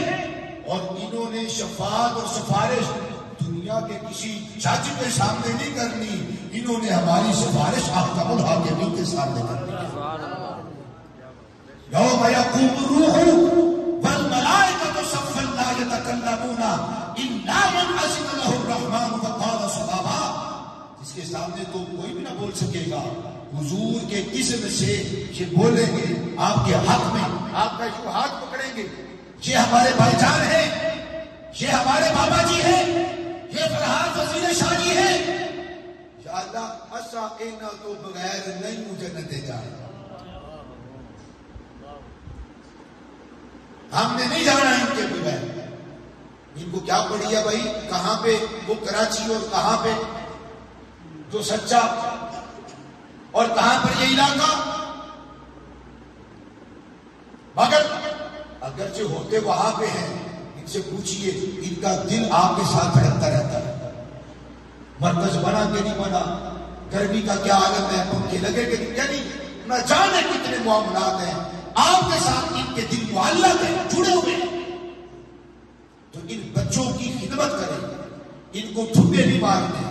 اور انہوں نے شفاعت اور سفارش دنیا کے کسی جج کے سامنے نہیں کرنی, انہوں نے ہماری سفارش احکم الحاکمین کے سامنے کرنی. یوم یقوم الروح والملائکۃ صفا لا یتکلمون الا من اذن له الرحمن فقال صوابا. جس کے سامنے تو کوئی بھی نہ بول سکے گا, حضور کے اذن سے یہ بولیں گے آپ کے حق میں, آپ کا یوں ہاتھ پکڑیں گے, یہ ہمارے بھائی جان ہیں, یہ ہمارے بابا جی ہیں, یہ فرحان وزیر شاہی ہے. یا اللہ اسا اینا تو بغیر نہیں مجھے جنت جائے, ہم نے نہیں جانا ان کے بغیر. ان کو کیا پڑھی ہے بھائی, کہاں پہ وہ کراچی اور کہاں پہ جو سچا اور کہاں پر یہ علاقہ. مگر اگرچہ ہوتے وہاں پہ ہیں, ان سے پوچھئے ان کا دل آپ کے ساتھ دھڑکتا رہتا ہے. مرکز بنا کہ نہیں بنا, گرمی کا کیا عالم ہے, پنکھے لگے کہ نہیں, یعنی نہ جانے کتنے معاملات ہیں آپ کے ساتھ ان کے دل معلق ہیں, جڑے ہوئے ہیں. تو ان بچوں کی خدمت کریں, ان کو تھپے نہیں مارتے.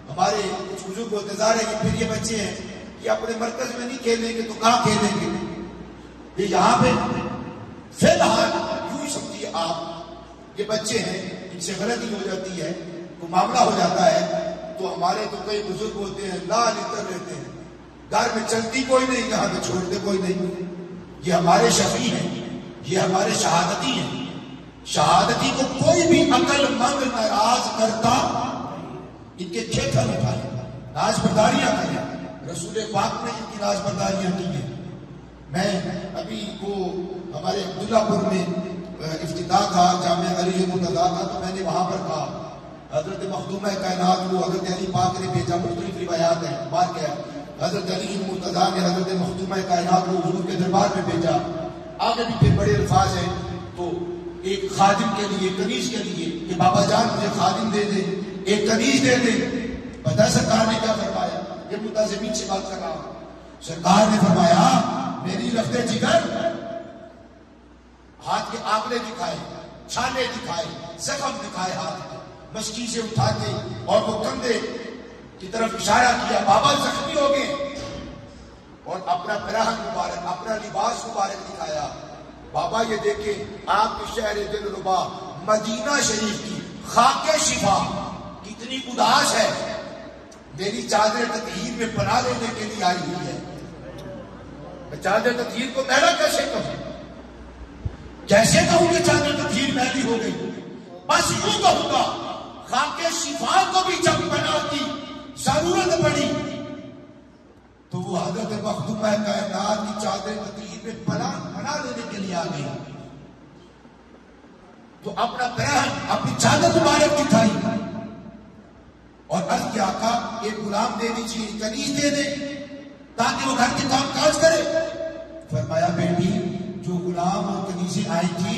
ہمارے کچھ بزرگ کو انتظار ہے کہ پھر یہ بچے ہیں کہ اپنے مرکز میں نہیں کھیلیں گے تو کہاں کھیلیں گے. یہ یہاں پہ فی الحال یوں ہی سمجھیے آپ, یہ بچے ہیں, ان سے غلطی ہو جاتی ہے, کوئی معاملہ ہو جاتا ہے تو ہمارے تو کئی بزرگ ہوتے ہیں لال اتر رہتے ہیں, گھر میں چلتی کوئی نہیں, یہاں پہ چھوڑتے کوئی نہیں. یہ ہمارے شفیع ہیں, یہ ہمارے شہادتی ہیں. شہادتی کو کوئی بھی عقل مند ناراض کرتا, ان کے کھیتر اٹھائیں, ناز برداریاں کریں. رسول پاک نے ان کی ناز برداریاں کی ہیں. میں ابھی کو ہمارے عبداللہ پور میں افتتاح تھا, جامعہ علی مرتضیٰ کا, تو میں نے وہاں پر کہا حضرت مخدومہ کائنات کو حضرت علی پاک نے بھیجا. مختلف روایات ہیں, بات کیا حضرت علی مرتضیٰ نے حضرت مخدومہ کائنات کو حضور کے دربار میں بھیجا. آگے بھی پھر بڑے الفاظ ہیں. تو ایک خادم کے لیے, کنیز کے لیے کہ بابا جان مجھے خادم دے دے, ایک کنیز دے دے. پتہ سرکار نے کیا فرمایا, یہ متازمین سے بات کر رہا ہوں. سرکار نے فرمایا میری رفتے جگر, ہاتھ کے آگلے دکھائے, چھالے دکھائے, زخم دکھائے, ہاتھ مشکی سے اٹھا کے اور وہ کندھے کی طرف اشارہ کیا, بابا زخمی ہو گئے, اور اپنا پراہن مبارک, اپنا لباس مبارک دکھایا. بابا یہ دیکھیں آپ کے شہر دلربا مدینہ شریف کی خاک شفا کتنی اداس ہے. میری چادر تطہیر میں پناہ لینے کے لیے آئی ہوئی ہے. میں چادر تطہیر کو میلا کیسے کہوں؟ کیسے کہوں کہ چادر تطہیر میلی ہو گئی؟ بس یوں کہوں گا خاک شفا کو بھی جب پناہ کی ضرورت پڑی تو وہ حضرت مخدومہ کائنات کی چادر تطہیر میں پناہ لینے کے لیے آ گئی. تو اپنا پہن اپنی چادر مبارک دکھائی اور عرض کیا آقا ایک غلام دے دیجیے، کنیز دے دے تاکہ وہ گھر کے کام کاج کرے. فرمایا بیٹی جو غلام اور کنیزیں آئی تھی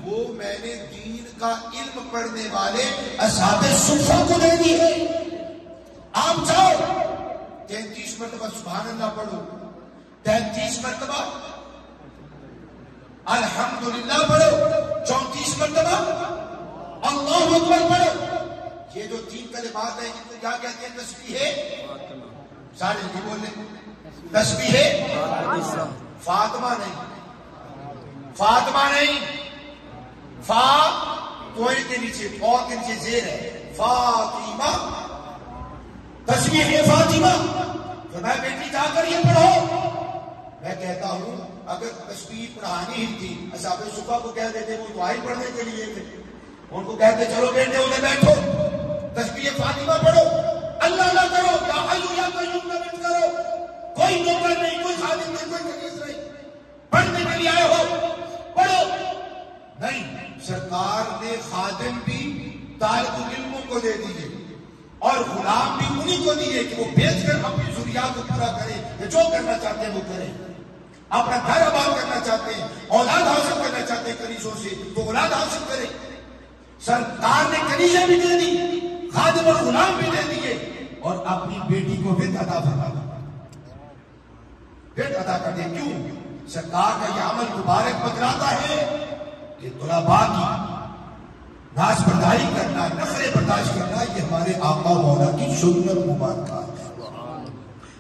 وہ میں نے دین کا علم پڑھنے والے اصحاب صفہ کو دے دی ہے. آپ جاؤ 33 مرتبہ سبحان اللہ پڑھو، 33 مرتبہ الحمدللہ پڑھو، 34 مرتبہ اللہ اکبر پڑھو. یہ جو 3 کلمات ہیں ان کو کیا کہتے ہیں؟ تسبیح سارے نہیں بولے. تسبیح فاطمہ نہیں، فاطمہ نہیں، فا کوئی کے نیچے اور کے نیچے زیر ہے، فاطمہ. تسبیح فاطمہ. فرمایا بیٹی جا کر یہ پڑھو. میں کہتا ہوں اگر تسبیح پڑھانی ہی تھی اصحاب صفہ کو کہہ دیتے، وہ دعائیں پڑھنے کے لیے تھے، ان کو کہتے چلو بیٹے ادھر بیٹھو تسبیح فاطمہ پڑھو، اللہ نہ کرو، یا حی یا قیوم نہ مت کرو. کوئی نوکر نہیں، کوئی خادم نہیں، کوئی کنیز نہیں، پڑھنے کے لیے آئے ہو پڑھو. نہیں، سرکار نے خادم بھی طالب علموں کو دے دیے اور غلام بھی انہیں کو دیے کہ وہ بیچ کر اپنی ضروریات کو پورا کرے. جو کرنا چاہتے ہیں وہ کریں. اپنا گھر آباد کرنا چاہتے ہیں، اولاد حاصل کرنا چاہتے ہیں کنیزوں سے تو اولاد حاصل کریں. سرکار نے کنیزیں بھی دے دی، خادم اور غلام بھی دے دیے اور اپنی بیٹی کو بنت عطا فرما دی. بنت عطا کر دیا. کیوں؟ سرکار کا یہ عمل مبارک بتلاتا ہے کہ طلباء کی ناز برداری کرنا، نخرے برداشت کرنا یہ ہمارے آقا مولا کی سنت مبارکات ہے.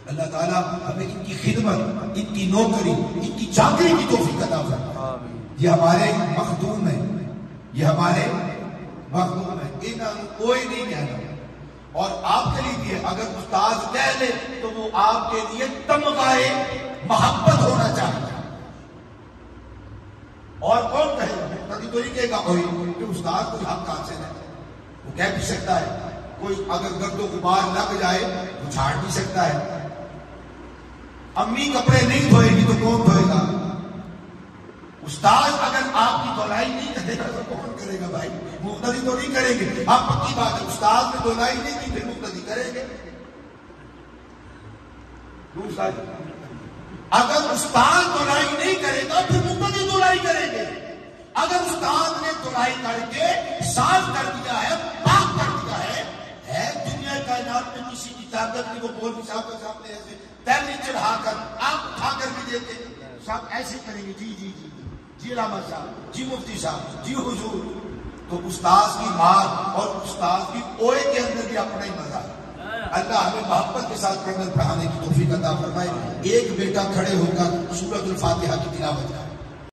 اللہ تعالیٰ ہمیں ان کی خدمت، ان کی نوکری، ان کی چاکری کی توفیق عطا فرمائے. یہ ہمارے مخدوم ہیں، یہ ہمارے مخدوم ہیں، انہوں کوئی نہیں کہنا. اور آپ کے لیے بھی اگر استاد کہہ لے تو وہ آپ کے لیے تمغائے محبت ہونا چاہیے. اور کون کہے گا؟ کبھی تو نہیں کہے گا کوئی کہ استاد کوئی حق حاصل ہے. وہ کہہ بھی سکتا ہے. کوئی اگر گرد و غبار لگ جائے وہ جھاڑ بھی سکتا ہے. امی کپڑے نہیں دھوئے گی تو کون دھوئے گا؟ استاد اگر آپ کی دھلائی نہیں کرے گا تو کون کرے گا بھائی؟ مقتدی تو نہیں کریں گے. آپ پکی بات ہے استاد نے دھلائی نہیں کی پھر مقتدی کریں گے. اگر استاد دھلائی نہیں کرے گا پھر مقتدی دھلائی کریں گے. اگر استاد نے دھلائی کر کے صاف کر دیا ہے، پاک کر دیا ہے دنیا کائنات میں کسی کی طاقت نہیں. وہ مولوی صاحب کے سامنے ایسے تیلی چڑھا کر آپ اٹھا کر بھی دیتے صاحب ایسے کریں گے، جی جی جی جی علامہ صاحب، جی مفتی صاحب، جی حضور. تو استاد کی مار اور استاد کی اوئے کے اندر بھی اپنا ہی مزہ ہے. اللہ ہمیں محبت کے ساتھ پڑھنے پڑھانے کی توفیق عطا فرمائے. ایک بیٹا کھڑے ہو کر سورۃ الفاتحہ کی تلاوت کرے.